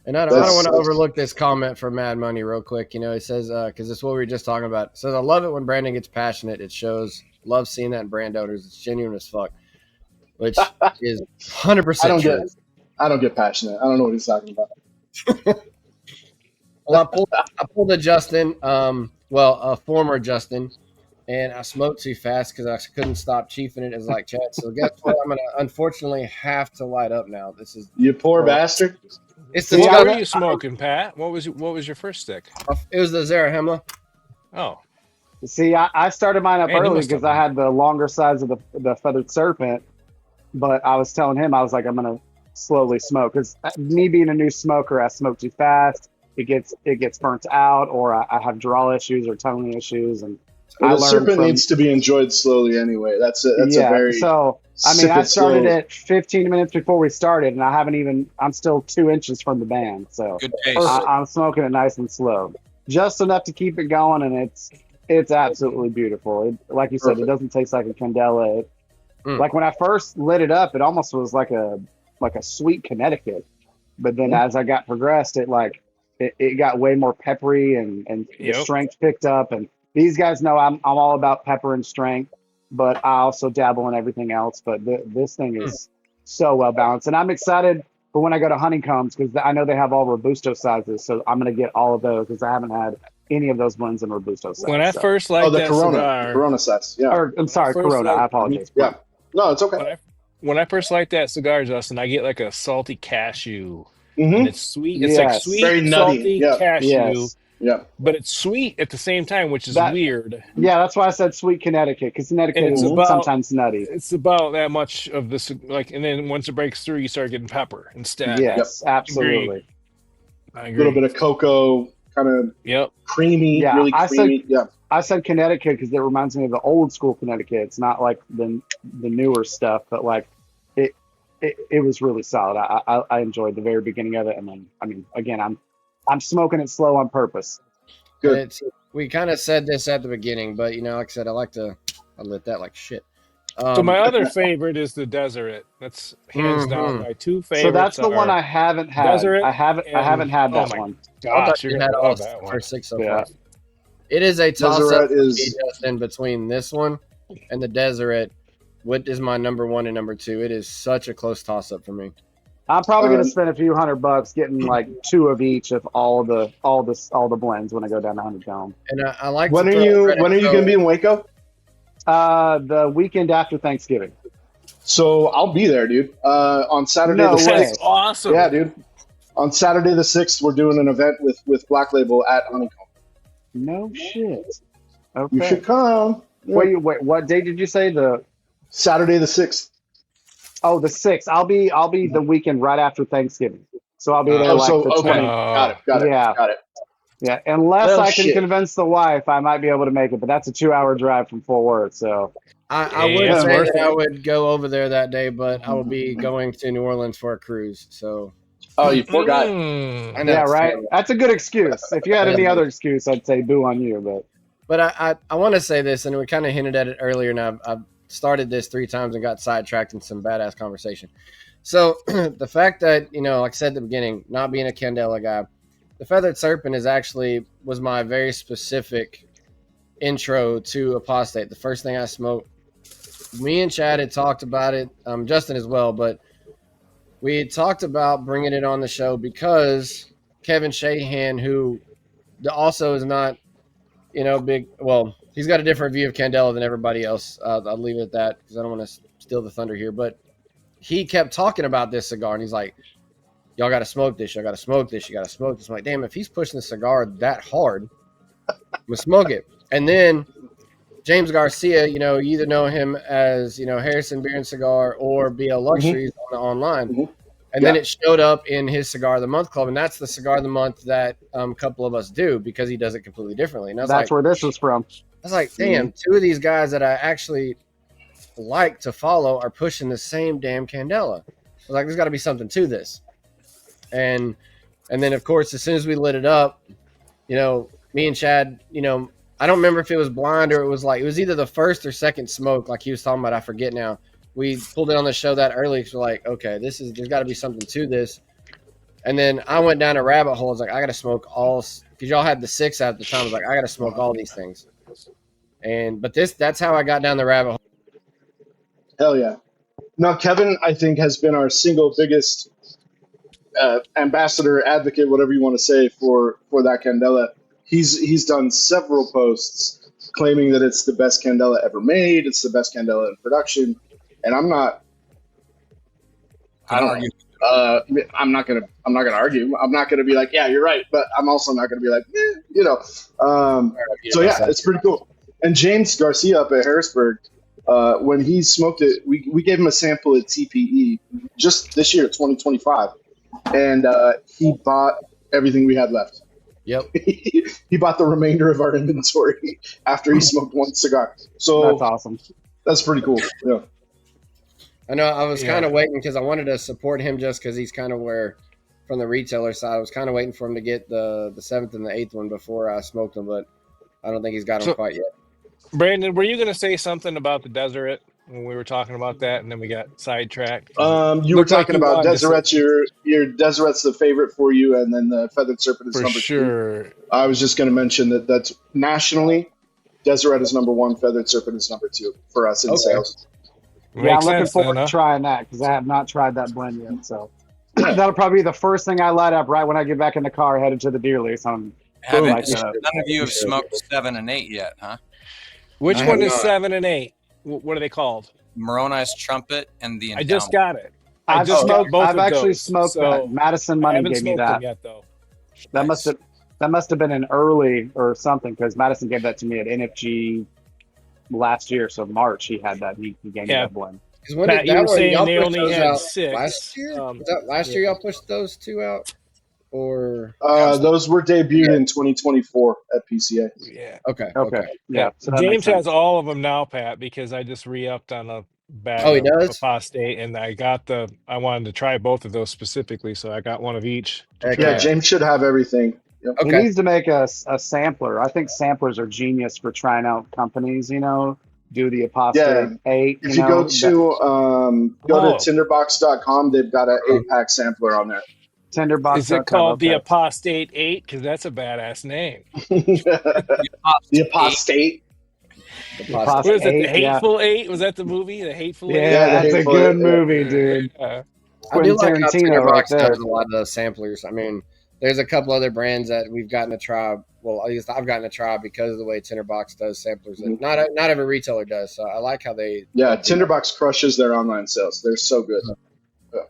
And I don't want to overlook this comment from Mad Money real quick. He says, because it's what we were just talking about. It says, I love it when Brandon gets passionate. It shows. Love seeing that in brand owners. It's genuine as fuck, which is 100% true. I don't get passionate. I don't know what he's talking about. Well, I pulled a Justin, a former Justin, and I smoked too fast because I couldn't stop chiefing it as like Chad. So guess what? I'm going to unfortunately have to light up now. This is You poor bastard. It's What the were you smoking, Pat? What was your first stick? It was the Zarahemla. Oh, See, I started mine up Man, you early must have because I had the longer size of the feathered serpent, but I was telling him, I was like, I'm going to slowly smoke, because me being a new smoker, I smoke too fast. It gets burnt out, or I have draw issues or tongue issues, and Well, the serpent needs to be enjoyed slowly anyway. That's a very so. I mean, I started it 15 minutes before we started, and I'm still 2 inches from the band. So Good taste. I'm smoking it nice and slow, just enough to keep it going, and it's absolutely beautiful. Like you said, It doesn't taste like a Candela. Like when I first lit it up, it almost was like a sweet Connecticut, but then as I got progressed, it got way more peppery, and the strength picked up. And these guys know I'm all about pepper and strength, but I also dabble in everything else. But this thing is so well balanced, and I'm excited for when I go to Honeycombs, because I know they have all Robusto sizes, so I'm going to get all of those, because I haven't had any of those blends in Robusto size. when I first liked the that Corona, cigar, Corona size. Yeah. Or, I'm sorry, First Corona. like- I apologize. Yeah. No, it's okay. when I first liked that cigar, Justin, I get like a salty cashew, Mm-hmm. and it's sweet. It's like Yes. sweet, Very nutty. salty Yeah. cashew, Yes. Yeah. but it's sweet at the same time, which is That- weird. Yeah, that's why I said sweet Connecticut, because Connecticut And it's is about- sometimes nutty. It's about that much of this, and then once it breaks through, you start getting pepper instead. Yes, absolutely. I A agree. little bit of cocoa, kind of Yep. creamy, Yeah, really creamy. I said Connecticut because it reminds me of the old school Connecticut. It's not like the newer stuff, but like it was really solid. I enjoyed the very beginning of it, and then I mean, again, I'm smoking it slow on purpose. Good. We kind of said this at the beginning, but like I said, I lit that like shit. So my other favorite is the Deseret. That's hands down my two favorites. So that's the one I haven't had. Deseret I haven't had that one. Gosh, you're had gonna all love that one. first 6 so far. It is a toss up in between this one and the Deseret. What is my number 1 and number 2? It is such a close toss up for me. I'm probably gonna spend a few $100 getting like 2 of each of all the blends when I go down to 100 gallon. And I like. When are you gonna be in Waco? The weekend after Thanksgiving. So I'll be there, dude. On Saturday No the way. 6th. That's awesome. Yeah, dude. On Saturday the 6th, we're doing an event with Black Label at Honeycomb. No shit. Okay. You should come. Wait, what date did you say? The Saturday the 6th. Oh, the 6th. I'll be the weekend right after Thanksgiving. So I'll be there the 20th. Got it. Yeah, unless Well, I can shit. convince the wife, I might be able to make it, but that's a 2-hour drive from Fort Worth. So I would it's say worth that it. I would go over there that day, but I will be going to New Orleans for a cruise. So Oh, you poor guy. Mm. I know yeah, it's right. terrible. That's a good excuse. If you had any other excuse, I'd say boo on you. But I want to say this, and we kind of hinted at it earlier, and I've started this 3 times and got sidetracked in some badass conversation. So the fact that, like I said at the beginning, not being a Candela guy, the Feathered Serpent was my very specific intro to Apostate. The first thing I smoked, me and Chad had talked about it, Justin as well, but we had talked about bringing it on the show because Kevin Shahan, who also is not, big. Well, he's got a different view of Candela than everybody else. I'll leave it at that because I don't want to steal the thunder here. But he kept talking about this cigar, and he's like, y'all got to smoke this. Y'all got to smoke this. You got to smoke this. I'm like, damn, if he's pushing the cigar that hard, I'm going to smoke it. And then James Garcia, you either know him as, Harrison Beer and Cigar or BL Luxuries on the online. Mhm. And then it showed up in his Cigar of the Month club, and that's the Cigar of the Month that a couple of us do because he does it completely differently. And That's where this was from. I was like, damn, 2 of these guys that I actually like to follow are pushing the same damn Candela. I was like, there's got to be something to this. And then, of course, as soon as we lit it up, me and Chad, I don't remember if it was blind or it was either the first or second smoke, like he was talking about. I forget now. We pulled it on the show that early. So we're like, okay, there's got to be something to this. And then I went down a rabbit hole. I was like, I got to smoke all, because y'all had the 6 at the time. I was like, I got to smoke all these things. But that's how I got down the rabbit hole. Hell yeah. Now, Kevin, I think, has been our single biggest ambassador, advocate, whatever you want to say, for that Candela. He's done several posts claiming that it's the best Candela ever made. It's the best Candela in production. And I'm not gonna argue. I'm not gonna be like, yeah, you're right, but I'm also not gonna be like, So yeah, it's pretty cool. And James Garcia up at Harrisburg, when he smoked it, we gave him a sample at TPE just this year, 2025, and he bought everything we had left. Yep. He bought the remainder of our inventory after he smoked 1 cigar. So That's awesome. That's pretty cool. Yeah. I know I was kind of waiting because I wanted to support him just because he's kind of where, from the retailer side, I was kind of waiting for him to get the 7th and the 8th one before I smoked them, but I don't think he's got them quite yet. Brandon, were you going to say something about the Deseret when we were talking about that, and then we got sidetracked? You were talking about Deseret's. Your Deseret's the favorite for you, and then the Feathered Serpent is for number sure. 2. I was just going to mention that's nationally, Deseret is number 1, Feathered Serpent is number 2 for us in sales. Yeah, I'm looking forward to trying that because I have not tried that blend yet. So that'll probably be the first thing I light up right when I get back in the car headed to the deer lease. None of you have smoked 7 and 8 yet, huh? Which one is 7 and 8? What are they called? Moroni's Trumpet and the Endowment. I just got it. I've actually smoked that. Madison Money gave me that. Yet, though. That must have been an early or something because Madison gave that to me at NFG last year. So March he had that. He gave me that blend. Pat, you were saying they only had 6 last year. Was that last year y'all pushed those 2 out? or Those were debuted in 2024 at PCA. Yeah. okay, Okay. okay. Yeah. So that James makes sense. has all of them now, Pat, because I just re-upped on a bag Oh, he of does? Apostate, and I wanted to try both of those specifically, so I got one of each to Heck try. Yeah, James should have everything. Yep. He Okay. needs to make a sampler. I think samplers are genius for trying out companies, do the Apostate 8, If you go to Oh. tinderbox.com, they've got an 8-pack sampler on there. Tinderbox.com. Is it called the okay. Apostate 8? Because that's a badass name. The Apostate. What is it? The 8, yeah. Hateful Eight? Was that the movie? The Hateful Eight? Yeah, the that's a Hateful good Eight, movie, yeah. dude. Yeah. I do Quentin like how Tarantino right Tinderbox there. does a lot of the samplers. I mean, there's a couple other brands that we've gotten to try. Well, at least I've gotten to try because of the way Tinderbox does samplers. And not every retailer does. So I like how they. Yeah, Tinderbox crushes their online sales. They're so good.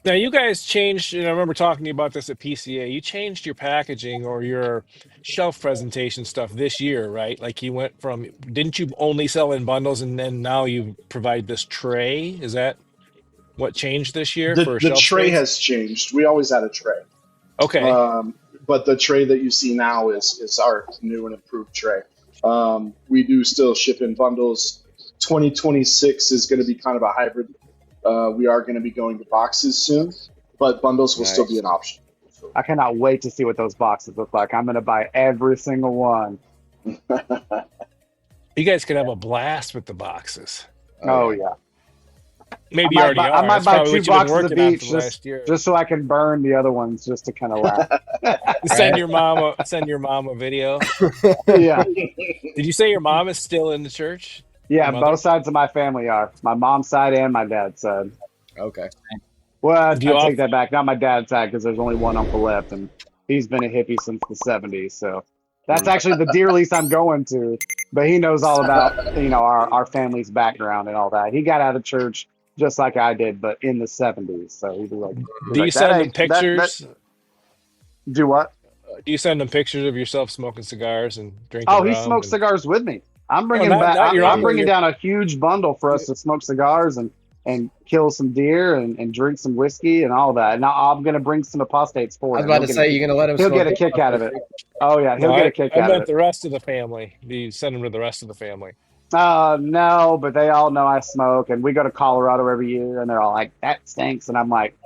Now, you guys changed, I remember talking to you about this at PCA. You changed your packaging or your shelf presentation stuff this year, right? Like you went from, didn't you only sell in bundles and then now you provide this tray? Is that what changed this year for The shelf tray space? has changed. We always had a tray. Okay. But the tray that you see now is our new and improved tray. We do still ship in bundles. 2026 is going to be kind of a hybrid. We are going to be going to boxes soon, but bundles will still be an option. I cannot wait to see what those boxes look like. I'm going to buy every single one. You guys could have a blast with the boxes. Oh, yeah. Maybe you already are. I might That's buy probably 2 what you've been boxes of working on each for the last year. just so I can burn the other ones just to kind of laugh. Send your mom a video. Yeah. Did you say your mom is still in the church? Yeah, Your mother? both sides of my family are. My mom's side and my dad's side. Okay. Well, I Do you take that back. Not my dad's side because there's only one uncle left, and he's been a hippie since the 70s. So that's actually the deer lease I'm going to. But he knows all about our family's background and all that. He got out of church just like I did, but in the 70s. So he'd be like, Do you send them pictures? Do what? Do you send them pictures of yourself smoking cigars and drinking? Oh, he smokes cigars with me. I'm bringing not your I'm uncle, bringing down a huge bundle for us to smoke cigars and kill some deer and drink some whiskey and all that. Now I'm gonna bring some apostates for him. I was about to say, you're going to let him He'll smoke get a it? kick out of it. Oh yeah, he'll get a kick I out meant of the rest of the family. Do you send them to the rest of the family? it. No, but they all know I smoke, and we go to Colorado every year, and they're all like, "That stinks," and I'm like,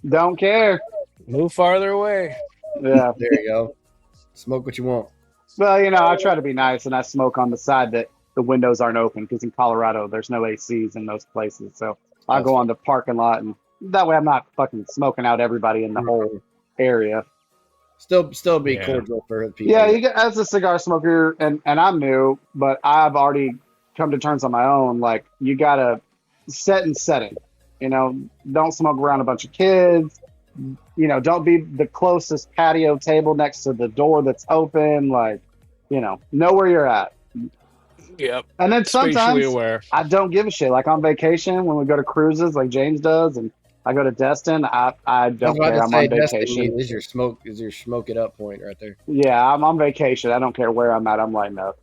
"Don't care." Move farther away. Yeah. There you go. Smoke what you want. Well, I try to be nice, and I smoke on the side that the windows aren't open because in Colorado there's no ACs in those places. So I go on the parking lot, and that way I'm not fucking smoking out everybody in the whole area. Still be cordial for people. Yeah, as a cigar smoker, and I'm new, but I've already come to terms on my own. Like, you gotta set and setting. Don't smoke around a bunch of kids. Don't be the closest patio table next to the door that's open. Like, know where you're at. Yep. And then Spatially sometimes aware. I don't give a shit. Like on vacation, when we go to cruises, like James does, and I go to Destin, I don't care. I'm on vacation. Is your smoke it up point right there? Yeah, I'm on vacation. I don't care where I'm at. I'm lighting up.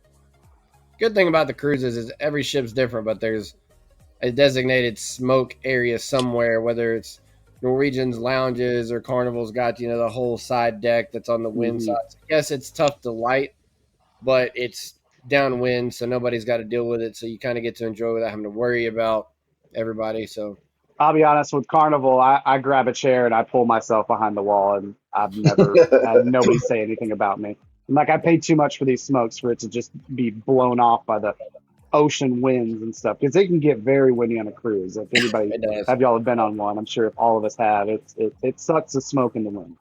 Good thing about the cruises is every ship's different, but there's a designated smoke area somewhere, whether it's Norwegian's lounges or Carnival's got, the whole side deck that's on the wind side. So yes, it's tough to light, but it's downwind, so nobody's got to deal with it. So you kind of get to enjoy without having to worry about everybody. So I'll be honest, with Carnival, I grab a chair and I pull myself behind the wall, and I've never had nobody say anything about me. I'm like, I paid too much for these smokes for it to just be blown off by the ocean winds and stuff, because they can get very windy on a cruise. If anybody have y'all been on one, I'm sure if all of us have, it sucks to smoke in the wind.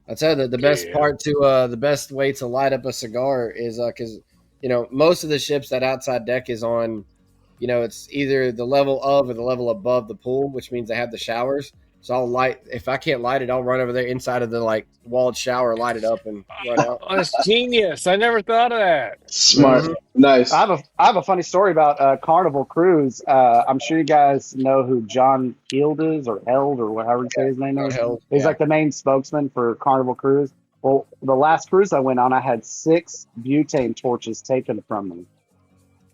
I'd say that the best part to the best way to light up a cigar is because most of the ships, that outside deck is on, it's either the level of or the level above the pool, which means they have the showers. So I'll light, if I can't light it, I'll run over there inside of the walled shower, light it up, and run out. Oh, that's genius. I never thought of that. Smart. Nice. I have a funny story about Carnival Cruise. I'm sure you guys know who John Held is, or Held, or whatever you say his name is. He's like the main spokesman for Carnival Cruise. Well, the last cruise I went on, I had 6 butane torches taken from me.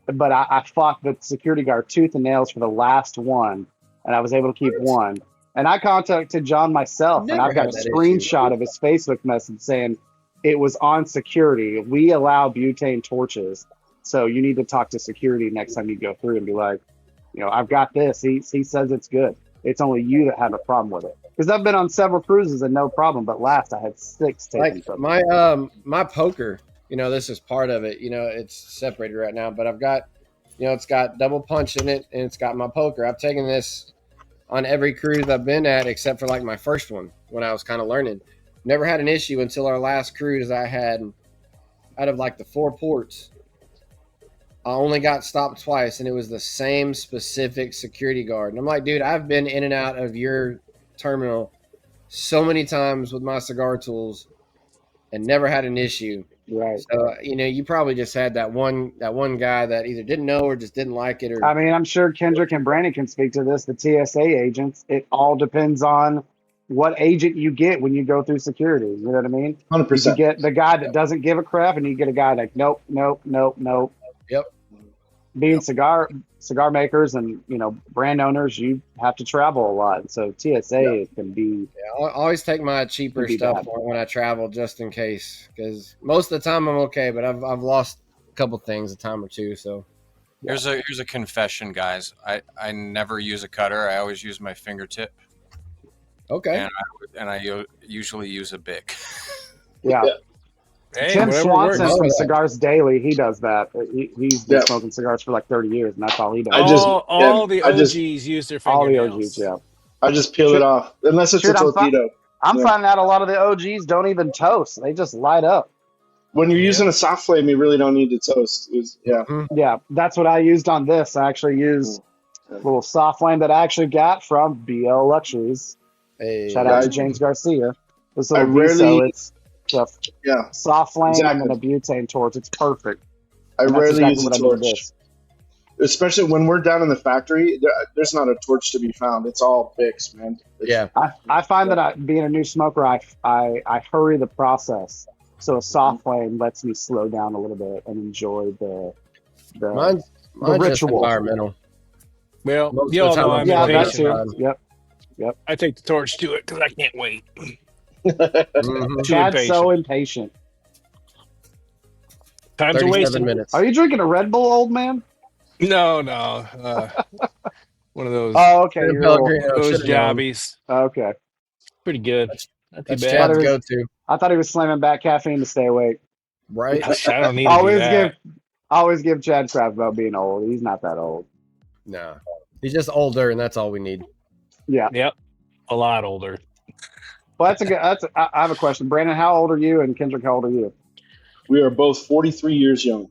But I fought the security guard tooth and nails for the last one, and I was able to keep one. And I contacted John myself, and Never I've got a had that issue. screenshot of his Facebook message saying it was on security. We allow butane torches, so you need to talk to security next time you go through and be like, I've got this. He says it's good. It's only you that have a problem with it. Because I've been on several cruises and no problem, but last I had 6 taken Like from me. my poker, this is part of it. It's separated right now, but I've got, it's got double punch in it, and it's got my poker. I've taken this on every cruise I've been at, except for like my first one when I was kind of learning. Never had an issue until our last cruise I had. Out of like the 4 ports, I only got stopped twice, and it was the same specific security guard. And I'm like, dude, I've been in and out of your terminal so many times with my cigar tools and never had an issue. Right. So, you probably just had that one guy that either didn't know or just didn't like it. Or I mean, I'm sure Kendrick and Brandon can speak to this. The TSA agents, it all depends on what agent you get when you go through security. You know what I mean? 100%. You get the guy that doesn't give a crap, and you get a guy like, nope. Yep. Being cigar makers and brand owners, you have to travel a lot. So TSA can be. I always take my cheaper stuff when I travel, just in case, because most of the time I'm okay, but I've lost a couple things a time or two. So here's a confession, guys. I never use a cutter. I always use my fingertip. Okay. And I usually use a Bic. Yeah. Hey, Tim whatever Swanson works. from Cigars Daily, he does that. He's been smoking cigars for like 30 years, and that's all he does. All the OGs use their all the fingernails. OGs, yeah. I just peel it off, unless it's a torpedo. I'm finding out a lot of the OGs don't even toast; they just light up. When you're using a soft flame, you really don't need to toast. Yeah, that's what I used on this. I actually used a little soft flame that I actually got from BL Luxuries. Hey, Shout out to James Garcia. This little it's soft flame and then a butane torch. It's perfect. I rarely use a torch, especially when we're down in the factory. There's not a torch to be found. It's all Bics, man. I find that being a new smoker, I hurry the process. So a soft flame lets me slow down a little bit and enjoy the mine's ritual. Just environmental. Well, Most you of the all know time I'm that's impatient. true. Yep. I take the torch to it because I can't wait. Chad's so impatient. Time's a 37 minutes. Are you drinking a Red Bull, old man? No. One of those. Oh, okay. Those jobbies. Okay. Pretty good. Not too That's bad. Chad's go-to. I thought he was slamming back caffeine to stay awake. Right? I don't need to do that. Always give Chad crap about being old. He's not that old. No. He's just older, and that's all we need. Yeah. Yep. A lot older. Well, I have a question. Brandon, how old are you? And Kendrick, how old are you? We are both 43 years young.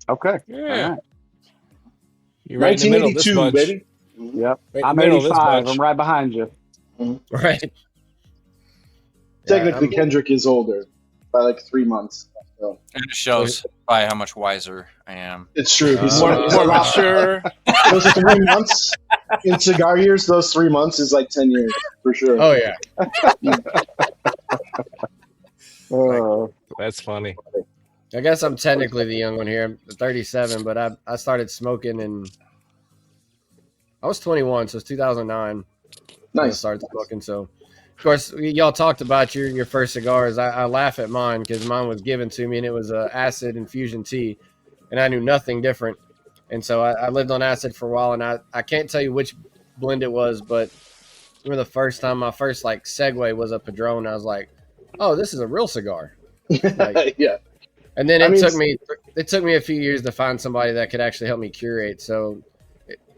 Okay. Yeah. All right. You're right in the middle of this 1982, bunch. baby. Yep. Right in I'm the middle of this 85. bunch. I'm right behind you. Right. Technically, Kendrick is older by like 3 months. So. And it shows by how much wiser I am. It's true. He's More mature. Those 3 months in cigar years, those 3 months is like 10 years for sure. Oh, yeah. That's funny. I guess I'm technically the young one here. I'm 37, but I started smoking I was 21, so it's 2009. Nice. I started smoking, so... Of course, y'all talked about your first cigars. I laugh at mine because mine was given to me, and it was acid infusion tea, and I knew nothing different. And so I lived on acid for a while, and I can't tell you which blend it was, but I remember the first time my first segue was a Padron. I was like, "Oh, this is a real cigar." Yeah. And then it took me a few years to find somebody that could actually help me curate. So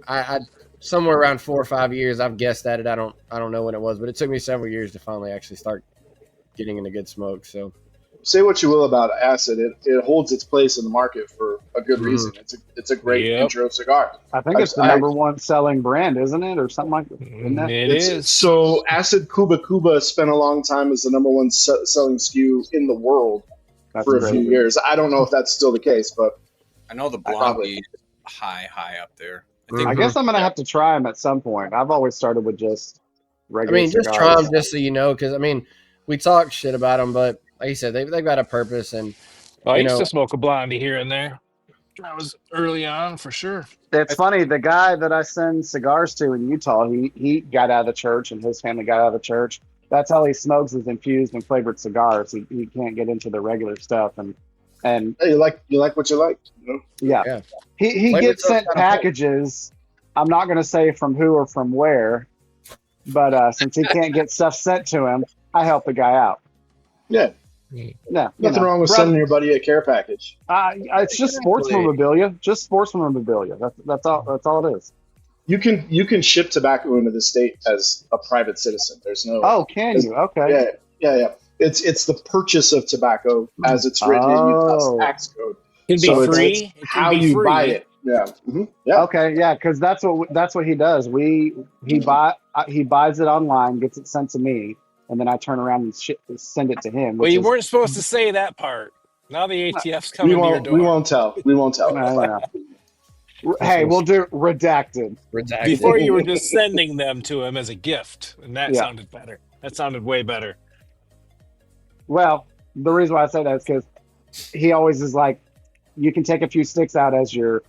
I somewhere around 4 or 5 years, I've guessed at it. I don't know when it was, but it took me several years to finally actually start getting into good smoke. So say what you will about acid, it holds its place in the market for a good reason. It's a great intro cigar. I think it's the number one selling brand, isn't it, or something like that? It is. So Acid Cuba spent a long time as the number one selling SKU in the world for a few years. I don't know if that's still the case, but I know the Blondie is high up there. I guess I'm gonna have to try them at some point. I've always started with just regular. Just try them just so you know, because we talk shit about them, but like you said, they've got a purpose. And I used to smoke a Blondie here and there. That was early on for sure. It's funny. The guy that I send cigars to in Utah, he got out of the church, and his family got out of the church. That's how he smokes his infused and flavored cigars. He can't get into the regular stuff, and Hey, you like what you like. You know? yeah, Yeah. he Flavor gets stuff's sent kinda cool. packages. I'm not going to say from who or from where, but since he can't get stuff sent to him, I help the guy out. Yeah, Yeah, nothing wrong with sending your buddy a care package. It's just sports Exactly. memorabilia. Just sports memorabilia. That's all. That's all it is. You can ship tobacco into the state as a private citizen. There's no. Oh, can you? Okay. Yeah. It's the purchase of tobacco as it's written in Utah's tax code. Can be So free. it's how you buy it. Yeah. Yeah. Okay, yeah, because that's what he does. He buys it online, gets it sent to me, and then I turn around and send it to him. Well, Which you is, weren't supposed to say that part. Now the ATF's coming to your door. We won't tell. We won't tell. Hey, we'll do redacted. Before you were just sending them to him as a gift, and that Yeah. sounded better. That sounded way better. Well, the reason why I say that is because he always is like, you can take a few sticks out as your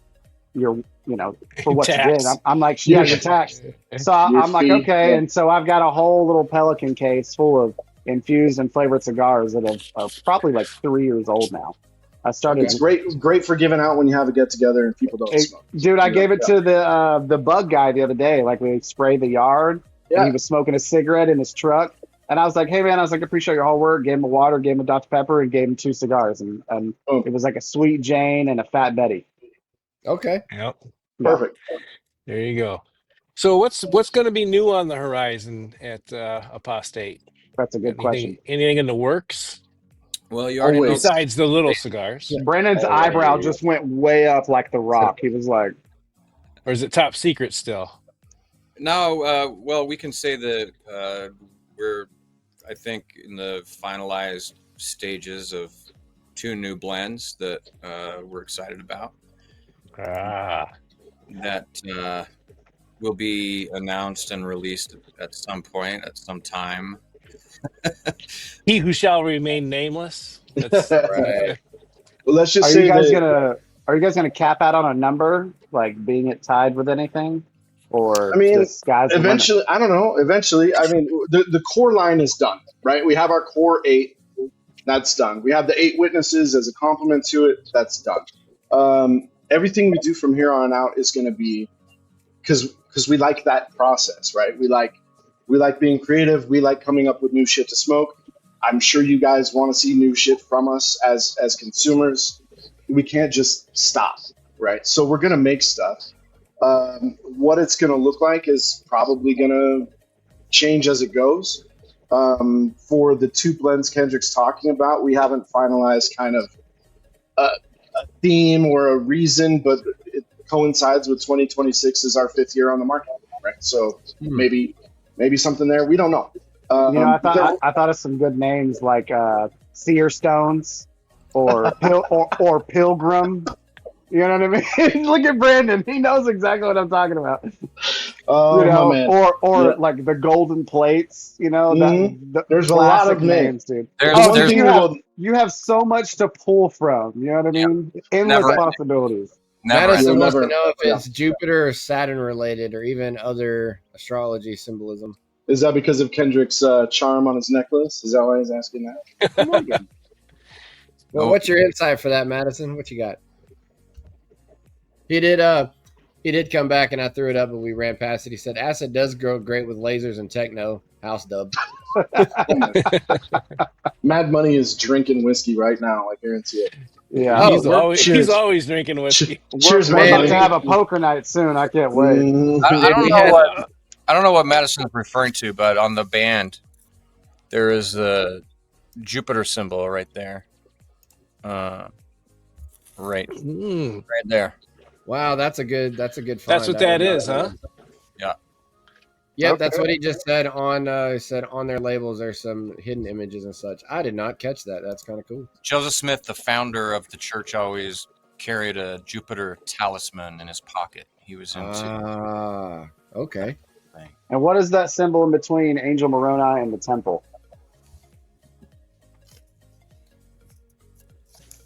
for what Tax. you did. I'm like, yeah, your tax. So I'm like, okay, and so I've got a whole little Pelican case full of infused and flavored cigars that are probably like 3 years old now. I started. It's great for giving out when you have a get together and people don't smoke. Dude, I gave it to the bug guy the other day. Like we sprayed the yard, and he was smoking a cigarette in his truck. And I was like, hey man, I appreciate your hard work. Gave him a water, gave him a Dr. Pepper, and gave him 2 cigars. And it was like a Sweet Jane and a Fat Betty. Okay. Yep. Perfect. There you go. So what's going to be new on the horizon at Apostate? That's a good question. Anything in the works? Well, you already know. Besides the little cigars. Brandon's eyebrow just went way up like The Rock. He was like, or is it top secret still? No, well, we can say that we're, I think, in the finalized stages of 2 new blends that we're excited about. That will be announced and released at some point, at some time. He who shall remain nameless. That's Right. Well, let's just are say you guys gonna cap out on a number, like being it tied with anything? Or I mean, just guys eventually, I don't know. Eventually, I mean, the core line is done, right? We have our core 8. That's done. We have the 8 witnesses as a complement to it. That's done. Everything we do from here on out is going to be because we like that process, right? We like being creative. We like coming up with new shit to smoke. I'm sure you guys want to see new shit from us as consumers. We can't just stop, right? So we're going to make stuff. What it's going to look like is probably going to change as it goes. For the 2 blends Kendrick's talking about, we haven't finalized kind of a theme or a reason, but it coincides with 2026 is our 5th year on the market, right? So maybe something there. We don't know. I thought of some good names like Seer Stones or Pilgrim. You know what I mean? Look at Brandon; he knows exactly what I'm talking about. Oh, man. Or like the Golden Plates. You know, there's a lot of names, dude. You have so much to pull from. You know what I mean? Endless possibilities. Madison wants to know if it's Jupiter or Saturn related, or even other astrology symbolism. Is that because of Kendrick's charm on his necklace? Is that why he's asking that? Well, what's your insight for that, Madison? What you got? He did come back, and I threw it up, but we ran past it. He said, acid does grow great with lasers and techno. House dub. Mad Money is drinking whiskey right now. I guarantee it. Yeah. He's always drinking whiskey. Cheers, we're about to have a poker night soon. I can't wait. I don't know what Madison is referring to, but on the band, there is the Jupiter symbol right there. Right there. Wow, that's a good find. That's what that is, huh? Yeah. Yeah, that's what he just said on he said on their labels there's some hidden images and such. I did not catch that. That's kind of cool. Joseph Smith, the founder of the church, always carried a Jupiter talisman in his pocket. He was into okay. And what is that symbol in between Angel Moroni and the temple?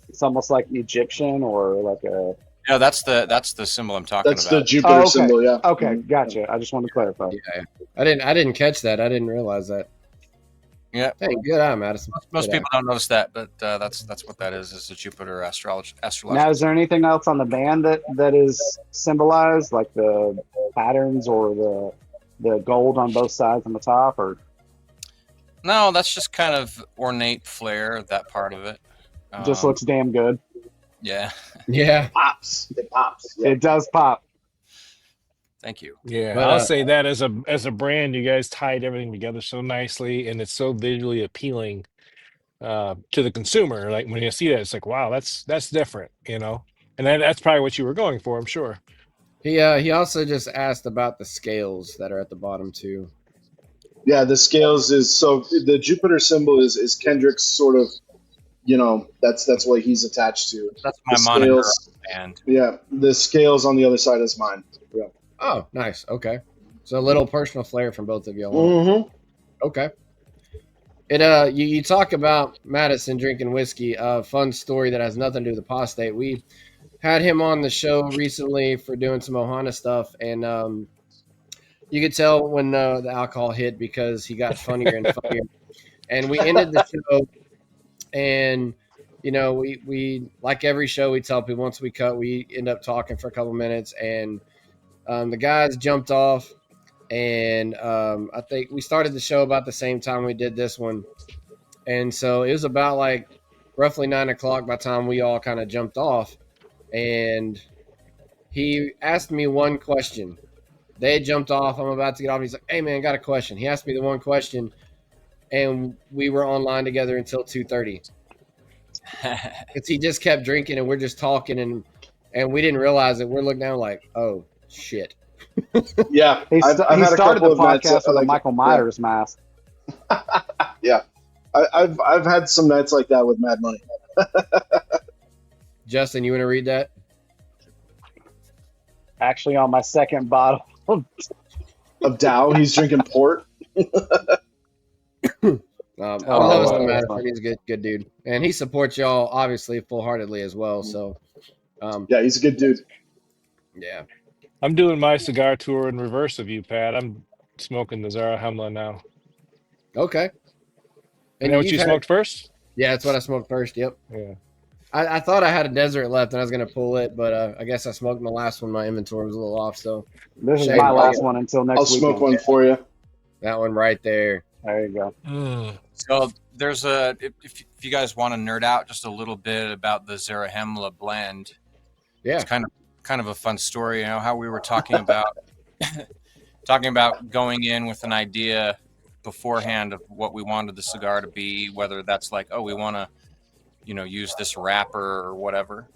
It's almost like Egyptian or like a No, that's the symbol I'm talking That's the about. Jupiter okay. symbol. Yeah. Okay, gotcha. I just wanted to clarify. Yeah, I didn't catch that. I didn't realize that. Yeah. Hey, good eye, Madison. Most Good eye. people don't notice that, but that's what that is the Jupiter astrological. Now, is there anything else on the band that is symbolized, like the patterns or the gold on both sides on the top, or No, that's just kind of ornate flair, that part of it. just looks damn good? Yeah. Yeah. Pops. It pops. Yeah. It does pop. Thank you. Yeah, But, I'll say that as a brand, you guys tied everything together so nicely, and it's so visually appealing to the consumer. Like when you see that, it's like, wow, that's different, you know. And that's probably what you were going for, I'm sure. He also just asked about the scales that are at the bottom too. Yeah, the scales is so the Jupiter symbol is Kendrick's sort of, that's what he's attached to. That's my The moniker scales, on the band. yeah, the scales on the other side is mine. Yeah. Oh, nice. Okay. So a little personal flair from both of you. Mm-hmm. Okay. You talk about Madison drinking whiskey. Fun story that has nothing to do with Apostate. We had him on the show recently for doing some Ohana stuff, and you could tell when the alcohol hit because he got funnier and funnier. And we ended the show, and we like every show we tell people once we cut, we end up talking for a couple minutes, and the guys jumped off. And I think we started the show about the same time we did this one. And so it was about like roughly 9 o'clock by the time we all kind of jumped off. And he asked me one question. They had jumped off. I'm about to get off. He's like, hey, man, I got a question. He asked me the one question. And we were online together until 2:30. Because he just kept drinking and we're just talking. And we didn't realize it. We're looking down like, oh, shit. Yeah, He I've had a started couple the of nights podcast with a like- Michael Myers mask. Yeah, I've had some nights like that with Mad Money. Justin, you want to read that? Actually, on my second bottle. Of Dow, he's drinking port. I love wow. Madison. He's a good dude. And he supports y'all, obviously, full-heartedly as well. So, Yeah, he's a good dude. yeah. I'm doing my cigar tour in reverse of you, Pat. I'm smoking the Zarahemla now. Okay. And that what you smoked first? Yeah, that's what I smoked first. Yep. Yeah. I thought I had a desert left and I was going to pull it, but I guess I smoked my last one. My inventory was a little off. So This is Shame my on last you. one until next I'll weekend. smoke one for you. that one right there. There you go. So there's if you guys want to nerd out just a little bit about the Zarahemla blend, Yeah. it's kind of a fun story. You know how we were talking about going in with an idea beforehand of what we wanted the cigar to be, whether that's like, oh, we want to, use this wrapper or whatever.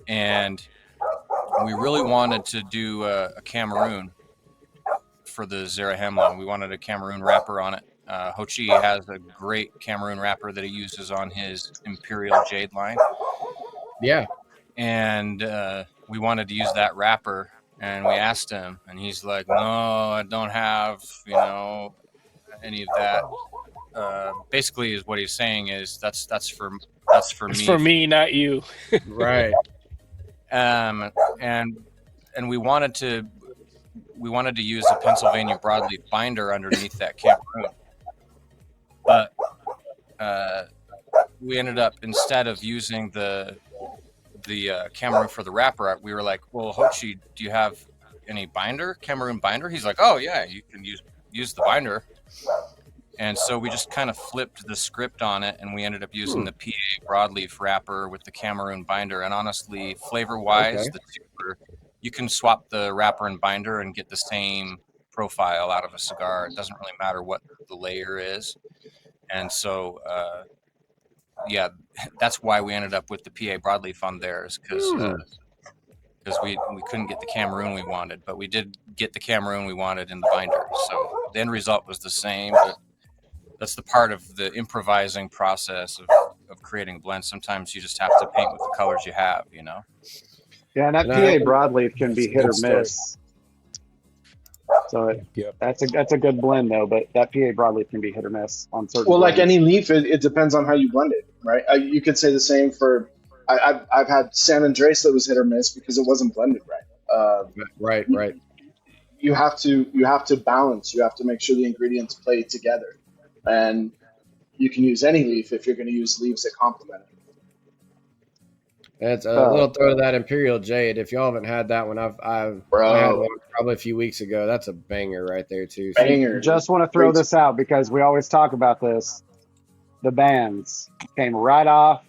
And we really wanted to do a Cameroon for the Zarahemla. We wanted a Cameroon wrapper on it. Ho Chi has a great Cameroon wrapper that he uses on his Imperial Jade line. Yeah. And we wanted to use that wrapper, and we asked him, and he's like, no, I don't have, any of that. Basically is what he's saying is that's for It's me. for me, not you. Right. And we wanted to use a Pennsylvania broadleaf binder underneath that Cameroon, but we ended up, instead of using the Cameroon for the wrapper, we were like, well, Ho Chi, do you have any Cameroon binder? He's like, oh yeah, you can use the binder. And so we just kind of flipped the script on it, and we ended up using the PA broadleaf wrapper with the Cameroon binder. And honestly, flavor-wise, Okay. you can swap the wrapper and binder and get the same profile out of a cigar. It doesn't really matter what the layer is. And so, yeah, that's why we ended up with the PA broadleaf on theirs, because we couldn't get the Cameroon we wanted, but we did get the Cameroon we wanted in the binder. So the end result was the same, but that's the part of the improvising process of creating blends. Sometimes you just have to paint with the colors you have, Yeah, and that And PA broadleaf can be That's a hit or good story. miss. So Yep. that's a good blend though, but that PA broadleaf can be hit or miss on certain. Well, like blends. any leaf, it depends on how you blend it, right? You could say the same for. I've had San Andres that was hit or miss because it wasn't blended right. Right. You have to balance. You have to make sure the ingredients play together, and you can use any leaf if you're going to use leaves that complement it. That's a little throw of that Imperial Jade. If y'all haven't had that one, I had one probably a few weeks ago. That's a banger right there too. So Banger. Just want to throw this out because we always talk about this. The bands came right off,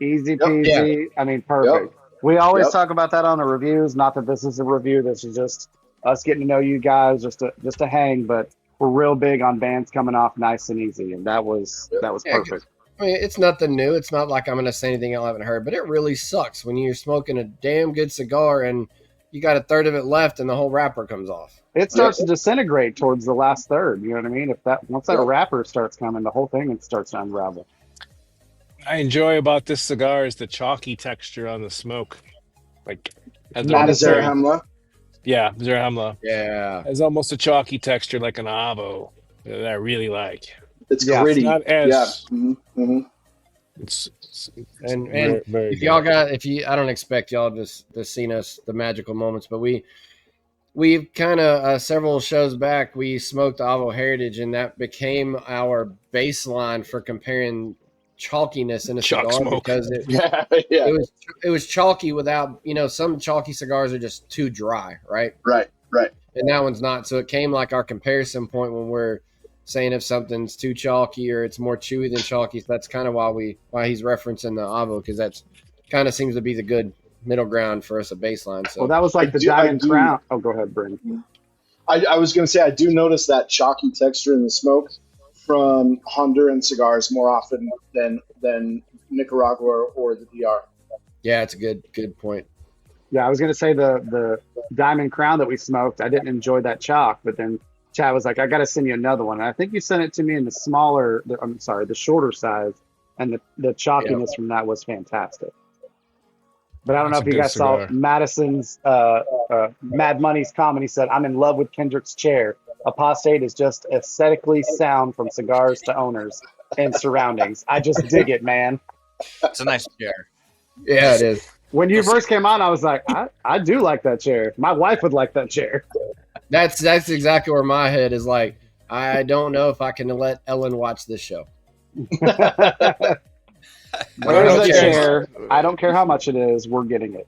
easy peasy. I mean, perfect. We always talk about that on the reviews. Not that this is a review. This is just us getting to know you guys, just to hang. But we're real big on bands coming off nice and easy, and that was perfect. I mean, it's nothing new. It's not like I'm going to say anything I haven't heard, but it really sucks when you're smoking a damn good cigar and you got a third of it left and the whole wrapper comes off. It starts to disintegrate towards the last third. You know what I mean? Once that wrapper starts coming, the whole thing starts to unravel. I enjoy about this cigar is the chalky texture on the smoke. Like, Not a Zarahemla. Yeah, Zarahemla. Yeah. It's almost a chalky texture like an Avo that I really like. It's gritty. It's not as, It's and very if y'all got, I don't expect y'all to seen us the magical moments, but we've kind of several shows back we smoked Avo Heritage, and that became our baseline for comparing chalkiness in a Chalk cigar smoke. because it was chalky without, some chalky cigars are just too dry, right? Right. And that one's not. So it came like our comparison point when we're saying if something's too chalky or it's more chewy than chalky. So that's kind of why he's referencing the Avo, because that's kind of seems to be the good middle ground for us, a baseline. So well, that was like the Diamond Crown. Oh, go ahead, Brandon. I was going to say I do notice that chalky texture in the smoke from Honduran cigars more often than Nicaragua or the DR. Yeah, it's a good point. Yeah, I was going to say the Diamond Crown that we smoked, I didn't enjoy that chalk, but then Chad was like, I got to send you another one. And I think you sent it to me in the shorter size, and the chalkiness from that was fantastic. But I don't know if you guys saw Madison's Mad Money's comment. He said, I'm in love with Kendrick's chair. Apostate is just aesthetically sound from cigars to owners and surroundings. I just dig it, man. It's a nice chair. Yeah, it is. When you first came on, I was like, I do like that chair. My wife would like that chair. That's exactly where my head is like. I don't know if I can let Ellen watch this show. Where's the chair? I don't care how much it is. We're getting it.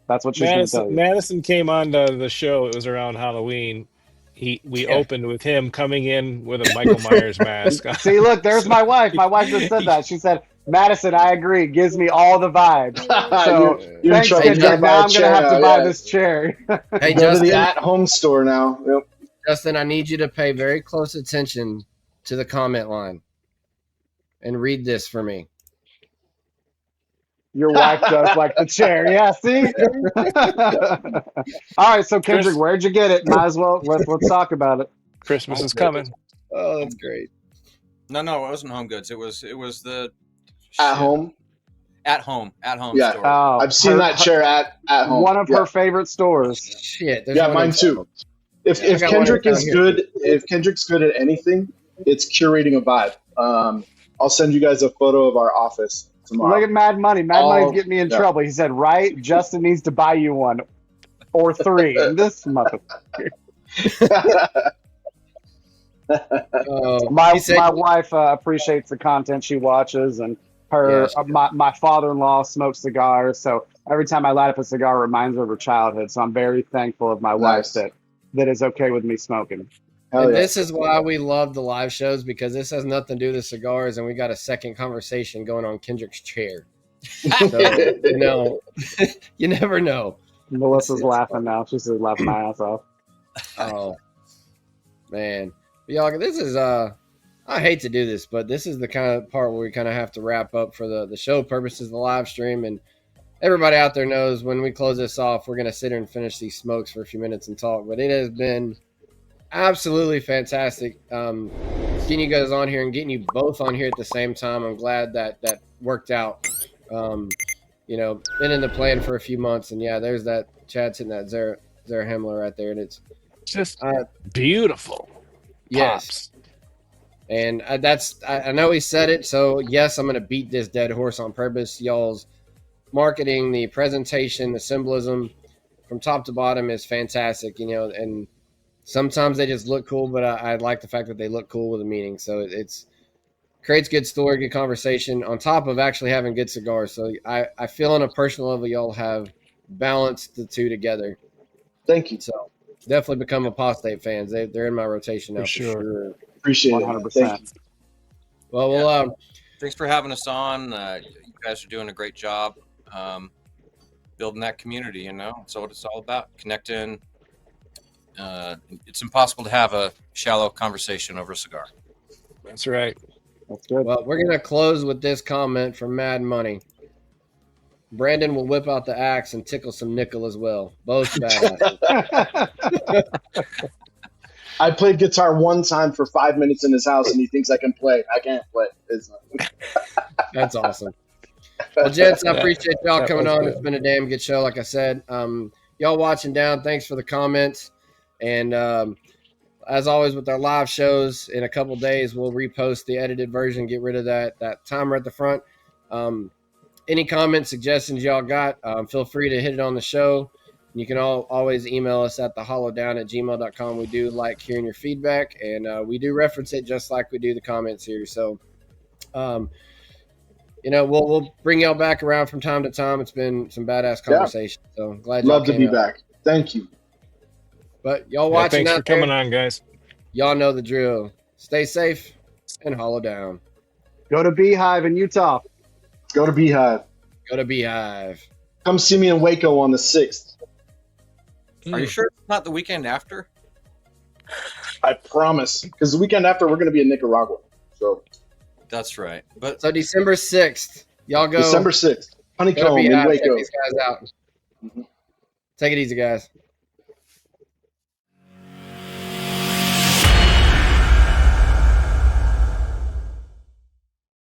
That's what she's going to tell you. Madison came on to the show. It was around Halloween. We opened with him coming in with a Michael Myers mask. See, look, there's my wife. My wife just said that. She said, Madison, I agree. Gives me all the vibes. So thanks, Kendrick. Now I'm going to have to buy this chair. Hey, go Justin, to the at-home store now. Yep. Justin, I need you to pay very close attention to the comment line and read this for me. Your wife does like the chair. Yeah, see? All right, so Kendrick, where'd you get it? Might as well, let's talk about it. Christmas is coming. Oh, that's great. No, it wasn't Home Goods. It was the At home. At home Yeah. store. Oh, I've seen that chair at home. One of her favorite stores. Shit. Yeah, mine too. If Kendrick is good, if Kendrick's good at anything, it's curating a vibe. I'll send you guys a photo of our office tomorrow. Look at Mad Money. Mad Money's getting me in trouble. He said, right, Justin needs to buy you one or three. And this motherfucker. My wife appreciates the content she watches, and her my father-in-law smokes cigars, so every time I light up a cigar, it reminds her of her childhood. So I'm very thankful of my wife that is okay with me smoking. This is why we love the live shows, because this has nothing to do with cigars, and we got a second conversation going on Kendrick's chair. So, you never know. Melissa's laughing now. She's just laughing my ass off. Oh, man. But y'all, this is, I hate to do this, but this is the kind of part where we kind of have to wrap up for the show purposes, the live stream. And everybody out there knows when we close this off, we're going to sit here and finish these smokes for a few minutes and talk. But it has been absolutely fantastic getting you guys on here and getting you both on here at the same time. I'm glad that worked out. Been in the plan for a few months, and there's that Chad's hitting that Zarahemla right there, and it's just beautiful. Yes. Pops. And I know he said it, so yes, I'm going to beat this dead horse on purpose. Y'all's marketing, the presentation, the symbolism from top to bottom is fantastic, and sometimes they just look cool, but I like the fact that they look cool with a meaning. So it's creates good story, good conversation on top of actually having good cigars. So I feel on a personal level, y'all have balanced the two together. Thank you. So definitely become Apostate fans. They're in my rotation now for sure. Appreciate it. 100%. Thank you. Well, Thanks for having us on. You guys are doing a great job building that community. That's what it's all about. Connecting. It's impossible to have a shallow conversation over a cigar. That's right. That's good. well, we're gonna close with this comment from Mad Money. Brandon will whip out the axe and tickle some nickel as well. Both badass. I played guitar one time for 5 minutes in his house, and he thinks I can play. I can't play. That's awesome. Well, gents, I appreciate y'all that coming was on. good. It's been a damn good show, like I said. Y'all watching down, thanks for the comments. And as always with our live shows, in a couple days, we'll repost the edited version, get rid of that timer at the front. Any comments, suggestions y'all got, feel free to hit it on the show. You can always email us at thehollowdown@gmail.com. We do like hearing your feedback, and we do reference it just like we do the comments here. So, we'll bring y'all back around from time to time. It's been some badass conversation. So I'm glad y'all Love to came be out. back. Thank you. But y'all watching thanks out for coming there, on, guys. y'all know the drill. Stay safe and hollow down. Go to Beehive in Utah. Go to Beehive. Go to Beehive. Come see me in Waco on the 6th. Are you sure it's not the weekend after? I promise. Because the weekend after, we're going to be in Nicaragua. So That's right. But So December 6th, y'all go. December 6th. Go to Honeycomb in Beehive. Check Waco. these guys out. Mhm. Take it easy, guys.